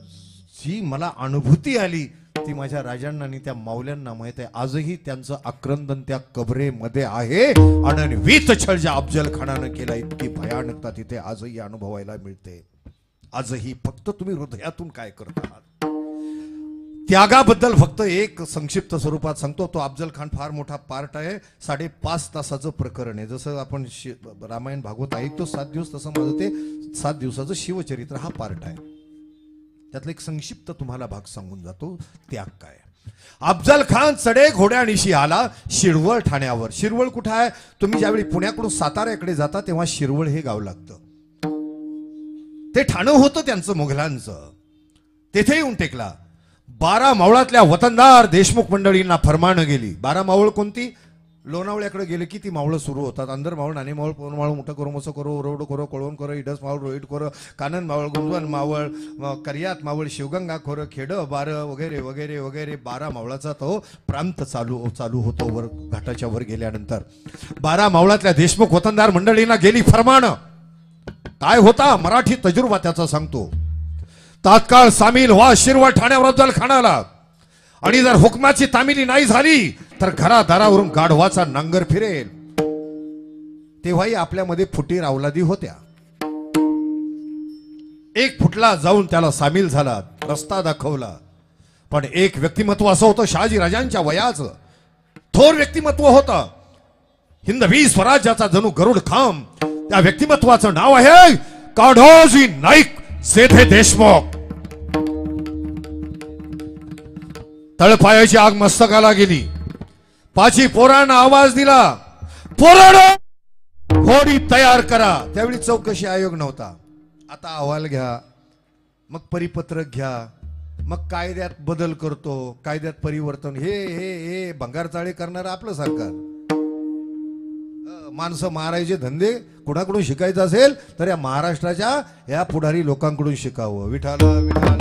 जी मला अनुभूती आली ती माझ्या राजांना आणि त्या माऊल्यांना माहित आहे. आजही त्यांचं आक्रंदन त्या कबरेमध्ये आहे. आणि वीत छळ ज्या अफजल खानानं केला, इतकी भयानकता तिथे आजही अनुभवायला मिळते. आजही फक्त तुम्ही हृदयातून काय करत आहात? त्यागाबद्दल फक्त एक संक्षिप्त स्वरूपात सांगतो. तो अफजल खान फार मोठा पार्ट आहे. 5.5 तासाचं प्रकरण आहे. जसं आपण रामायण भागवत ऐकतो 7 दिवस, तसं माझं ते 7 दिवसाचं शिवचरित्र हा पार्ट आहे. त्यातला एक संक्षिप्त तुम्हाला भाग सांगून जातो. त्याग काय. अफजल खान चढे घोड्यानिशी आला शिरवळ ठाण्यावर. शिरवळ कुठं आहे? तुम्ही ज्यावेळी पुण्याकडून साताऱ्याकडे जाता तेव्हा शिरवळ हे गाव लागतं. ते ठाणं होतं त्यांचं मुघलांचं. तेथे येऊन टेकला. 12 मावळातल्या वतनदार देशमुख मंडळींना फरमानं गेली. 12 मावळ कोणती? लोणावळ्याकडे गेले की ती मावळं सुरू होतात. अंदर मावळ, नाणे मावळ, पवन मावळ, मोठं करो, मोसं करो, रोड करो, कोळवण करो, इडस मावळ, रोहिट करो, कानन मावळ, गुंजवन मावळ, कर्यात मावळ, शिवगंगा खोरं, खेडं बारं वगैरे वगैरे वगैरे 12 मावळाचा तो प्रांत चालू होतो. वर घाटाच्या वर गेल्यानंतर 12 मावळातल्या देशमुख वतनदार मंडळींना गेली फरमानं. काय होता मराठी तजुर्बा त्याचा सांगतो. तात्काळ सामील व्हा शिरवळ ठाण्यावर अफजल खानाला. आणि जर हुकमाची तामिली नाही झाली तर घरादारावरून गाढवाचा नांगर फिरेल. तेव्हाही आपल्यामध्ये फुटीर अवलादी होत्या. एक फुटला जाऊन त्याला सामील झाला, रस्ता दाखवला. पण एक व्यक्तिमत्व असं होतं शहाजी राजांच्या वयाचं. थोर व्यक्तिमत्व होतं. हिंदवी स्वराज्याचा जणू गरुड खांब. त्या व्यक्तिमत्वाचं नाव आहे कान्होजी नाईक जेधे देशमुख. तळपायाची आग मस्तकाला गेली. पाची पोरांना आवाज दिला, पोरांनो घोडी तयार करा. त्यावेळी चौकशी आयोग नव्हता. आता अहवाल घ्या, मग परिपत्रक घ्या, मग कायद्यात बदल करतो, कायद्यात परिवर्तन. हे भंगारचाळे करणारं आपलं सरकार. माणसं मारायचे धंदे कुणाकडून शिकायचं असेल तर या महाराष्ट्राच्या या पुढारी लोकांकडून शिकावं. विठाला विठाला.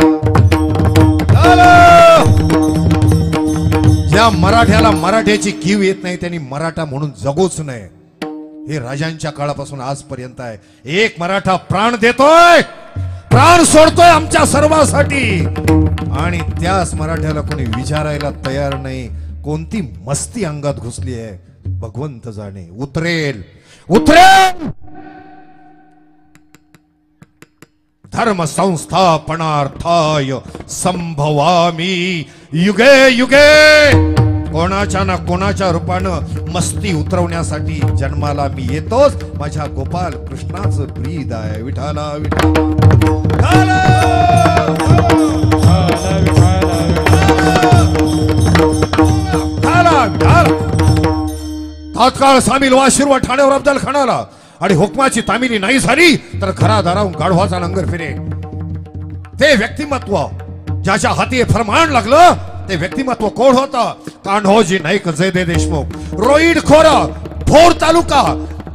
ज्या मराठ्याला मराठ्याची कीव येत नाही त्यांनी मराठा म्हणून जगूच नये. हे राजांच्या काळापासून आजपर्यंत आहे. एक मराठा प्राण देतोय, प्राण सोडतोय आमच्या सर्वांसाठी, आणि त्याच मराठ्याला कोणी विचारायला तयार नाही. कोणती मस्ती अंगात घुसली आहे भगवंत जाणे. उतरेल उतरेल. धर्म संस्थापनार्थाय संभवामी युगे युगे. कोणाच्या ना कोणाच्या रूपानं मस्ती उतरवण्यासाठी जन्माला मी येतोच. माझ्या गोपाल कृष्णाचं ब्रीद आहे. विठाला विठाला. तात्काळ सामील व्हा शिरवळ ठाण्यावर अफजल खानाला. आणि हुकमाची तामिली नाही झाली तर घरादाराहून गाढवाचा नांगर फिरे. ते व्यक्तिमत्व ज्याच्या हाती फरमान लागलं ते व्यक्तिमत्व कोण होतं? कान्होजी नाईक जेधे देशमुख. रोईड खोर, भोर तालुका,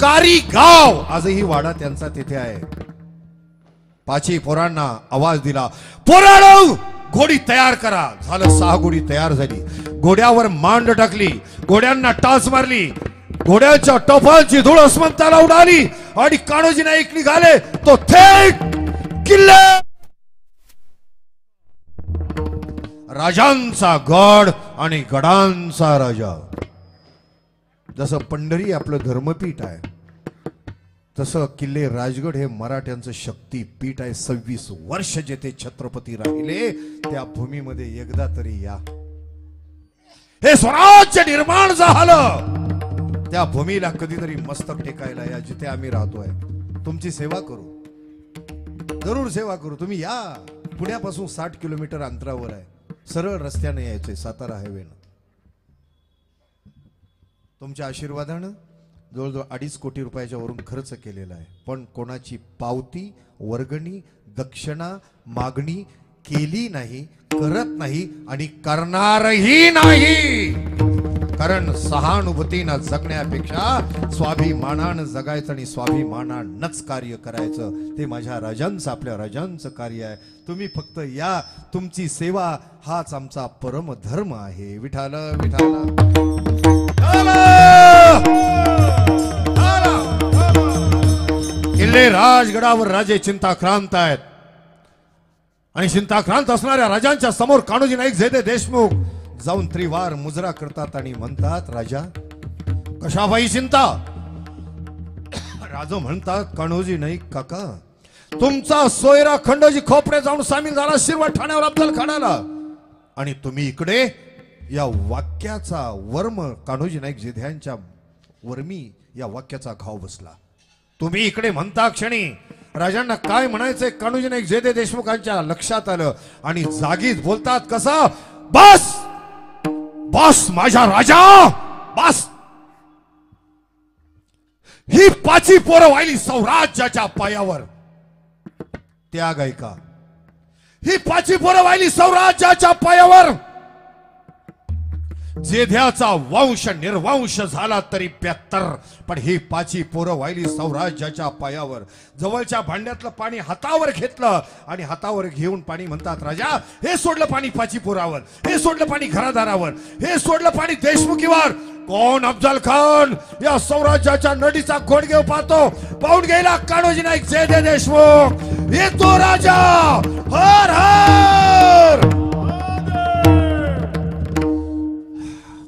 कारी गाव. आजही वाडा त्यांचा तिथे आहे. पाची पोरांना आवाज दिला, पोरांनो घोडी तयार करा. झालं. 6 घोडी तयार झाली. घोड्यावर मांड टाकली, घोड्यांना टाच मारली. घोड्यांच्या टोपांची धूळ अस्मंताला उडाली आणि कान्होजी नाईक निघाले तो थेट किल्ले. राजांचा गड आणि गडांचा राजा. जसं पंढरी आपलं धर्मपीठ आहे तसं किल्ले राजगड हे मराठ्यांचं शक्तीपीठ आहे. 26 वर्ष जेथे छत्रपती राहिले त्या भूमीमध्ये एकदा तरी या. हे स्वराज्य निर्माण झालं त्या भूमीला कधीतरी मस्तक टेकायला या. जिथे आम्ही राहतोय तुमची सेवा करू, जरूर सेवा करू. तुम्ही या. पुण्यापासून 60 किलोमीटर अंतरावर आहे. सरळ रस्त्याने यायचंय सातारा हायवेनं. तुमच्या आशीर्वादानं जवळजवळ 2.5 कोटी रुपयाच्या वरून खर्च केलेला आहे. पण कोणाची पावती, वर्गणी, दक्षिणा मागणी केली नाही, करत नाही आणि करणारही नाही. कारण सहानुभूतीनं जगण्यापेक्षा स्वाभिमानानं जगायचं आणि स्वाभिमानानंच कार्य करायचं. ते माझ्या राजांचं, आपल्या राजांचं कार्य आहे. तुम्ही फक्त या. तुमची सेवा हाच आमचा परम धर्म आहे. विठाला विठाला. किल्ले राजगडावर राजे चिंताक्रांत आहेत. आणि चिंताक्रांत असणाऱ्या राजांच्या समोर कान्होजी नाईक जेधे देशमुख जाऊन त्रिवार मुजरा करतात आणि म्हणतात, राजा कशाबाई चिंता? राजा म्हणतात, कान्होजी नाईक काका तुमचा सोयरा खंडोजी खोपडे जाऊन सामील झाला शिरवळ ठाण्यावर अफजल खानाला. आणि तुम्ही इकडे या वाक्याचा वर्म कान्होजी नाईक जेध्यांच्या वर्मी या वाक्याचा घाव बसला. तुम्ही इकडे म्हणता क्षणी राजांना काय म्हणायचंय कान्होजी नाईक जेधे देशमुखांच्या लक्षात आलं आणि जागीच बोलतात कसा, बस बस माझ्या राजा बस. ही पाची पोरं वाहिली स्वराज्याच्या पायावर. त्याग ऐका, ही पाची पोरं वाहिली स्वराज्याच्या पायावर. जेध्याचा वंश निर्वंश झाला तरी 73, पण ही पाची पोरं वाहिली स्वराज्याच्या पायावर. जवळच्या भांड्यातलं पाणी हातावर घेतलं आणि हातावर घेऊन पाणी म्हणतात, राजा हे सोडलं पाणी पाची पोरावर, हे सोडलं पाणी घरादारावर, हे सोडलं पाणी देशमुखीवर. कोण? अफजल खान या स्वराज्याच्या नडीचा घोडघेव पाहतो. पाहून गेला कान्होजी नाईक जेधे देशमुख. येतो राजा. हर हर.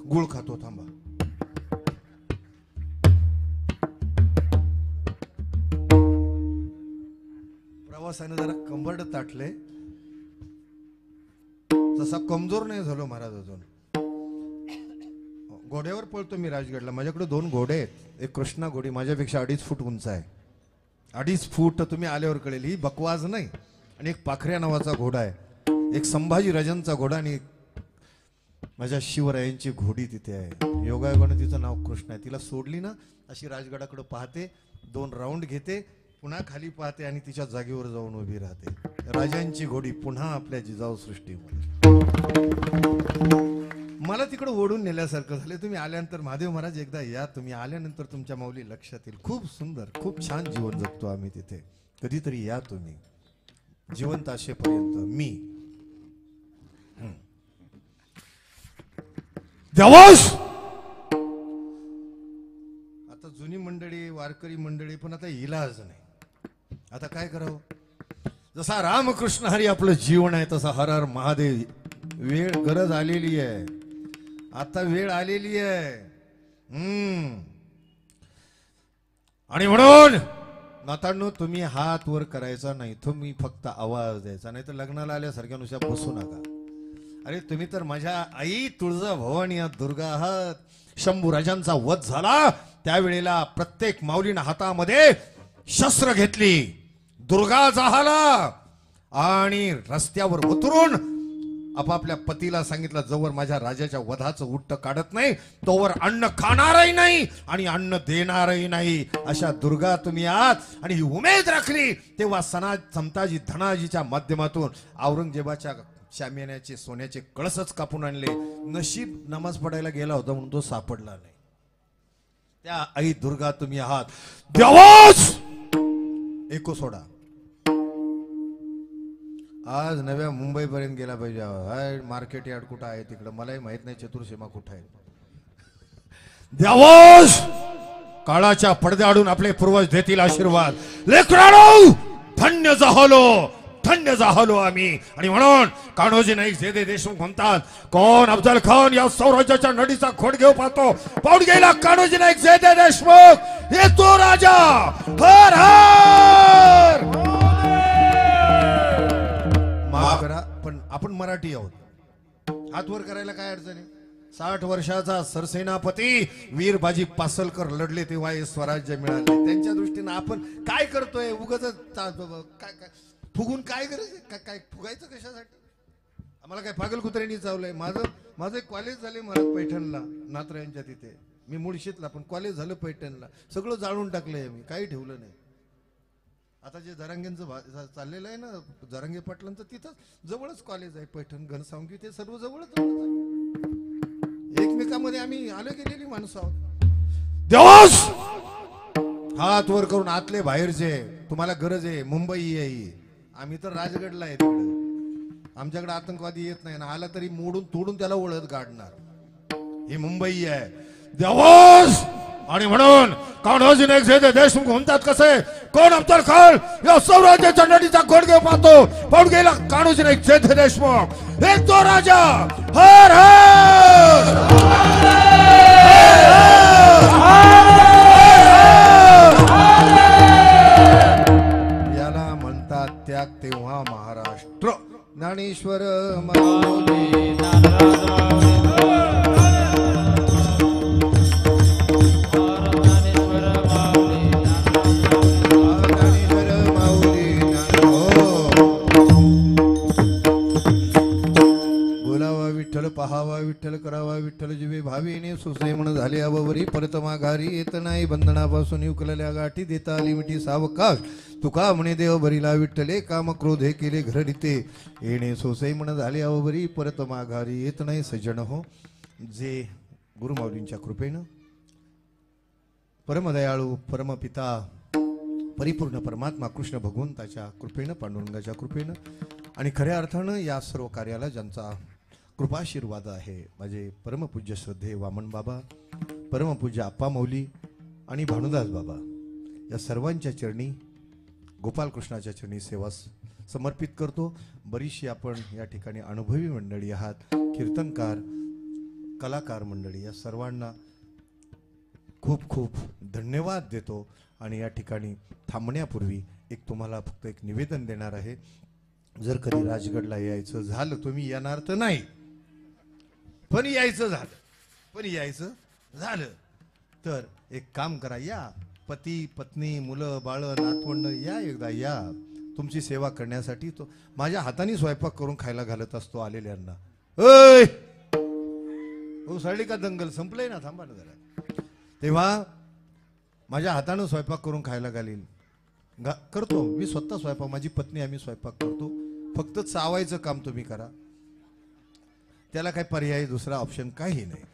गुळ खातो, थांबा. प्रवासाने जरा कंबरड ताटले, तसा कमजोर नाही झालो महाराज अजून. घोड्यावर पळतो मी राजगडला. माझ्याकडे 2 घोडे आहेत. एक कृष्णा घोडी माझ्यापेक्षा 2.5 फूट उंच आहे. 2.5 फूट तुम्ही आल्यावर कळेल. ही बकवास नाही. आणि एक पाखऱ्या नावाचा घोडा आहे. एक संभाजी राजांचा घोडा आणि माझ्या शिवरायांची घोडी तिथे आहे. योगायोगाने तिचं नाव कृष्ण आहे. तिला सोडली ना अशी राजगडाकडे पाहते, 2 राऊंड घेते, पुन्हा खाली पाहते आणि तिच्या जागेवर जाऊन उभी राहते. राजांची घोडी पुन्हा आपल्या जिजाऊ सृष्टीमध्ये. मला तिकडे ओढून नेल्यासारखं झालं. तुम्ही आल्यानंतर महादेव महाराज एकदा या. तुम्ही आल्यानंतर तुमच्या माऊली लक्षात येईल. खूप सुंदर, खूप छान जीवन जगतो आम्ही तिथे. कधीतरी या तुम्ही. जिवंत असेपर्यंत मी देवास. आता जुनी मंडळी, वारकरी मंडळी, पण आता इलाज नाही. आता काय करावं? जसा रामकृष्ण हरी आपलं जीवन आहे तसा हर हर महादेव. वेळ गरज आलेली आहे. आता वेळ आलेली आहे. आणि म्हणून नातांनो, तुम्ही हात वर करायचा नाही. तुम्ही फक्त आवाज द्यायचा. नाही तर लग्नाला आल्यासारख्या नुसत्या बसू नका. अरे तुम्ही तर माझ्या आई तुळजा भवानी या दुर्गा आहात. शंभू राजांचा वध झाला त्यावेळेला प्रत्येक माऊलीनं हातामध्ये शस्त्र घेतली. दुर्गा जाहाला आणि रस्त्यावर उतरून आपापल्या पतीला सांगितलं, जवळ माझ्या राजाच्या वधाचं उट्ट काढत नाही तोवर अन्न खाणारही नाही आणि अन्न देणारही नाही. अशा दुर्गा तुम्ही आहात. आणि ही उमेद राखली तेव्हा समताजी धनाजीच्या माध्यमातून औरंगजेबाच्या शामियान्याचे सोन्याचे कळसच कापून आणले. नशीब नमाज पडायला गेला होता म्हणून तो सापडला नाही. त्या आई दुर्गा तुम्ही आहात. देवास एको सोडा. आज नव्या मुंबई पर्यंत गेला पाहिजे. मार्केट यार्ड कुठं आहे तिकडं मलाही माहित नाही. चतुर्सीमा कुठं आहे. देवास काळाच्या पडद्याआडून आपले पूर्वज देतील आशीर्वाद. लेकरांनो धन्य झालो, धन्य झालो आम्ही. आणि म्हणून कान्होजी नाईक जेधे देशमुख म्हणतात, कोण? अफजल खान या स्वराज्याच्या नडीचा घोडघेव पाहतो. पाहून गेला कान्होजी नाईक जेधे देशमुख. येतो राजा. हर हर. माफ करा पण आपण मराठी आहोत. हात वर करायला काय अडचण आहे? 60 वर्षाचा सरसेनापती वीरबाजी पासलकर लढले तेव्हा हे स्वराज्य मिळाले. त्यांच्या दृष्टीनं आपण काय करतोय? उगाच काय काय फुगून काय करायचं? काय फुगायचं कशासाठी? आम्हाला काय पागल कुत्र्यांनी चावलंय? माझं एक कॉलेज झाले महाराज पैठणला, नाथरायांच्या तिथे. मी मुळशीतला पण कॉलेज झालं पैठणला. सगळं जाळून टाकलंय मी, काही ठेवलं नाही. आता जे जरांगेंचं चाललेलं आहे ना, जरांगे पाटलांचं, तिथं जवळच कॉलेज आहे पैठण, घनसावंगी, ते सर्व जवळच. एकमेकांमध्ये आम्ही आले गेलेली माणसं आहोत. देवास हात वर करून आतले बाहेरचे तुम्हाला गरज आहे. मुंबई आहे. आम्ही तर राजगडला आहे. तिकडे आमच्याकडे आतंकवादी येत नाही ना. आला तरी मोडून तोडून त्याला ओळख काढणार. ही मुंबई आहे. देवास. आणि म्हणून कान्होजी नाईक जेधे देशमुख म्हणतात कसे? कोण? अफजल खान या स्वराज्याच्या नडीचा घोडघेव पाहतो. पाहून गेला कान्होजी नाईक जेधे देशमुख. येतो राजा. हर हर. याला म्हणतात त्याग तेव्हा महाराष्ट्र. ज्ञानेश्वर माऊली ज्ञानेश्वर माऊली बोलावा विठ्ठल पहावा विठ्ठल करावा विठ्ठल जीवे भावीने सुसे म्हण झाले अवरी परत माघारी येत नाही बंधनापासून युकलेल्या गाठी देता आली मिठी सावकाश तुका म्हणे देव भरीला विठ्ठले काम क्रोध हे केले घर रीते येणे सोसे म्हण झाले अवरी परत माघारी येत नाही सज्जन हो जे गुरुमाऊलींच्या कृपेनं परमदयाळू परमपिता परिपूर्ण परमात्मा कृष्ण भगवंताच्या कृपेनं पांडुरंगाच्या कृपेनं आणि खऱ्या अर्थानं या सर्व कार्याला ज्यांचा कृपाशीर्वाद आहे माझे परमपूज्य श्रद्धे वामन बाबा परमपूज्य आप्पा मौली आणि भानुदास बाबा या सर्वांच्या चरणी गोपालकृष्णाच्या चरणी सेवा समर्पित करतो. बरीचशी आपण या ठिकाणी अनुभवी मंडळी आहात, कीर्तनकार कलाकार मंडळी, या सर्वांना खूप खूप धन्यवाद देतो. आणि या ठिकाणी थांबण्यापूर्वी एक तुम्हाला फक्त एक निवेदन देणार आहे. जर कधी राजगडला यायचं झालं, तुम्ही येणार तर नाही पण यायचं झालं तर एक काम करा, या पती पत्नी मुलं बाळ नातवंड या एकदा या. तुमची सेवा करण्यासाठी तो माझ्या हाताने स्वयंपाक करून खायला घालत असतो आलेल्यांना. ओय हो साळी का दंगल संपलंय ना, थांबा ना जरा. तेव्हा माझ्या हातानं स्वयंपाक करून खायला घालील करतो मी स्वतः स्वयंपाक, माझी पत्नी आम्ही स्वयंपाक करतो. फक्त चावायचं काम तुम्ही करा, त्याला काही पर्याय दुसरा ऑप्शन काही नाही.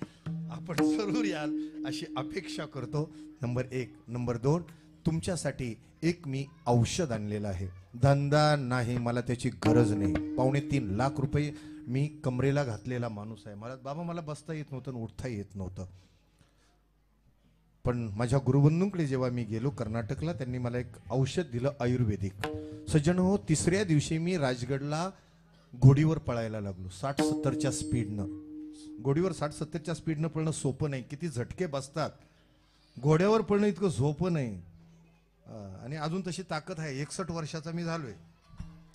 आपण जरूर याल अशी अपेक्षा करतो. नंबर 1. नंबर 2, तुमच्यासाठी एक मी औषध आणलेलं आहे. धंदा नाही, मला त्याची गरज नाही. 2.5 लाख रुपये मी कमरेला घातलेला माणूस आहे. मला बसता येत नव्हतं, उठता येत नव्हतं. पण माझ्या गुरुबंधूंकडे जेव्हा मी गेलो कर्नाटकला, त्यांनी मला एक औषध दिलं आयुर्वेदिक. सज्जन हो, 3ऱ्या दिवशी मी राजगडला घोडीवर पळायला लागलो 60-70च्या स्पीडनं. घोडीवर 60-70च्या स्पीडनं पळणं सोपं नाही, किती झटके बसतात. घोड्यावर पळणं इतकं सोपं नाही. आणि अजून तशी ताकद आहे. 61 वर्षाचा मी झालोय,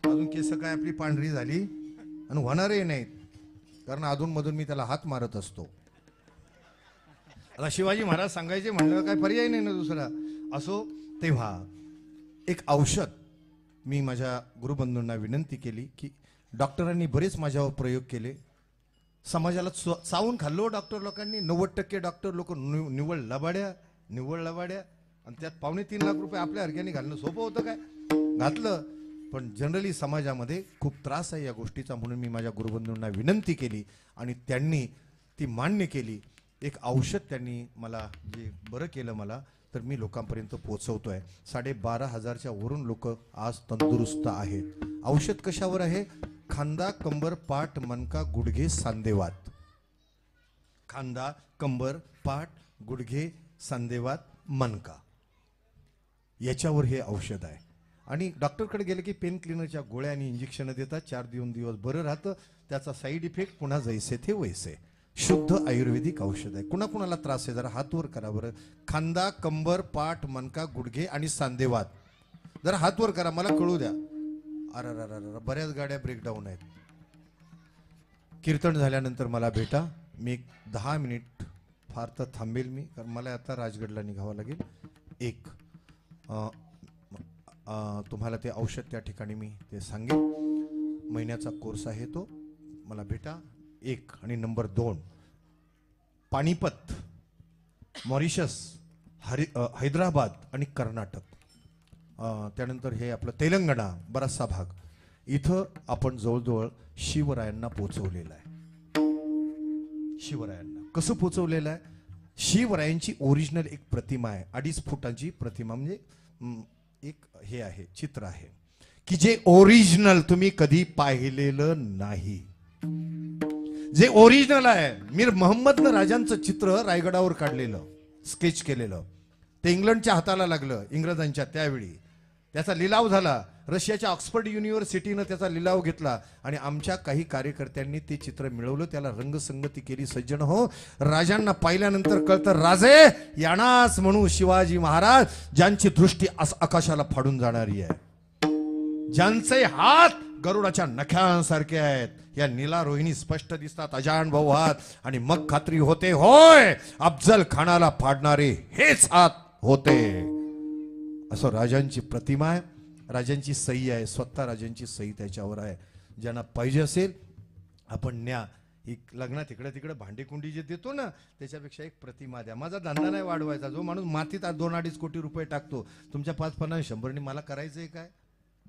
अजून केस काय आपली पांढरी झाली आणि होणारही नाहीत, कारण अधूनमधून मी त्याला हात मारत असतो. आता शिवाजी महाराज सांगायचे म्हणलं काय पर्याय नाही ना दुसरा. असो, तेव्हा एक औषध मी माझ्या गुरुबंधूंना विनंती केली की डॉक्टरांनी बरेच माझ्यावर प्रयोग केले, समाजाला चावून खाल्लो डॉक्टर लोकांनी. 90% डॉक्टर लोक निव्वळ लबाड्या आणि त्यात 2.5 लाख रुपये आपल्या हरक्याने घालणं सोपं होतं काय? घातलं, पण जनरली समाजामध्ये खूप त्रास आहे या गोष्टीचा. म्हणून मी माझ्या गुरुबंधूंना विनंती केली आणि त्यांनी ती मान्य केली. एक औषध त्यांनी मला जे बरं केलं मला, तर मी लोकांपर्यंत पोहोचवतोय. 12,500च्या वरून लोक आज तंदुरुस्त आहेत. औषध कशावर आहे? खांदा कंबर पाठ मणका गुडघे सांधेवात. खांदा कंबर पाठ गुडघे सांधेवात मणका, याच्यावर हे औषध आहे. आणि डॉक्टरकडे गेले की पेन क्लिनरच्या गोळ्या आणि इंजेक्शन देतात. 4 दिवस बरं राहतं. त्याचा साईड इफेक्ट पुन्हा जैसे थे वैसे. शुद्ध आयुर्वेदिक औषध आहे. कुणाकुणाला त्रास आहे जरा हात वर करा बरं. खांदा कंबर पाठ मणका गुडघे आणि सांधेवात, जरा हात वर करा, मला कळू द्या. अरे बऱ्याच गाड्या ब्रेकडाऊन आहेत. कीर्तन झाल्यानंतर मला भेटा. मी एक 10 मिनिट फार तर थांबेल मी, कारण मला आता राजगडला निघावं लागेल. तुम्हाला ते औषध त्या ठिकाणी मी ते सांगेन. महिन्याचा कोर्स आहे तो. मला भेटा. 1. आणि नंबर 2, पानिपत, मॉरिशस, हैदराबाद आणि कर्नाटक, त्यानंतर हे आपलं तेलंगणा, बराचसा भाग, इथं आपण जवळजवळ शिवरायांना पोचवलेलं आहे. शिवरायांना कसं पोचवलेलं आहे? शिवरायांची ओरिजिनल एक प्रतिमा आहे, 2.5 फुटाची प्रतिमा. म्हणजे एक हे आहे, चित्र आहे की जे ओरिजिनल तुम्ही कधी पाहिलेलं नाही. जे ओरिजिनल आहे, मीर मोहम्मदनं राजांचं चित्र रायगडावर काढलेलं, स्केच केलेलं. ते इंग्लंडच्या हाताला लागलं, इंग्रजांच्या त्यावेळी. त्याचा लिलाव झाला. रशियाच्या ऑक्सफर्ड युनिव्हर्सिटीनं त्याचा लिलाव घेतला आणि आमच्या काही कार्यकर्त्यांनी ते चित्र मिळवलं, त्याला रंगसंगती केली. सज्जन हो, राजांना पाहिल्यानंतर कळतं राजे यानाच म्हणू शिवाजी महाराज, ज्यांची दृष्टी आकाशाला फाडून जाणारी आहे, ज्यांचे हात गरुडाच्या नख्यांसारखे आहेत. या नीला रोहिणी स्पष्ट दिसतात अजान भाऊ हात. आणि मग खात्री होते होय अफजल खानाला फाडणारे हेच हात होते. असं राजांची प्रतिमा आहे, राजांची सही आहे, स्वतः राजांची सही त्याच्यावर आहे. ज्यांना पाहिजे असेल आपण न्या. एक लग्नात इकडे तिकडे भांडेकुंडी जे देतो ना त्याच्यापेक्षा एक प्रतिमा द्या. माझा धंदा नाही वाढवायचा. जो माणूस मातीत 2-2.5 कोटी रुपये टाकतो तुमच्या 5-50 100 मला करायचंय काय?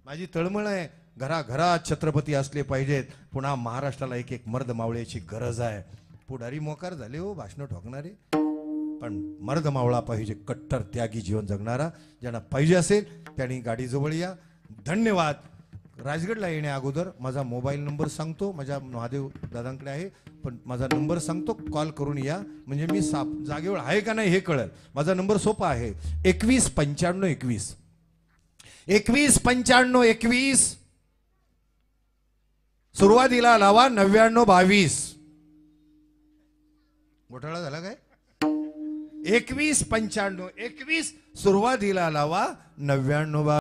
माझी तळमळ आहे घराघरात छत्रपती असले पाहिजेत. पुन्हा महाराष्ट्राला एक एक मर्द मावळ्याची गरज आहे. पुढारी मोकार झाले हो भाषण ठोकणारे, पण मर्द मावळा पाहिजे, कट्टर त्यागी जीवन जगणारा. ज्यांना पाहिजे असेल त्यांनी गाडी जवळ या. धन्यवाद. राजगडला येण्या अगोदर माझा मोबाईल नंबर सांगतो, माझ्या महादेव दादांकडे आहे, पण माझा नंबर सांगतो, कॉल करून या. म्हणजे मी जागेवर आहे का नाही हे कळेल. माझा नंबर सोपा आहे 21 95 21 21 95 21. सुरुवातीला लावा 99 22. घोटाळा झाला काय? 21 95 21 सुरुवातीला लावा 99 22.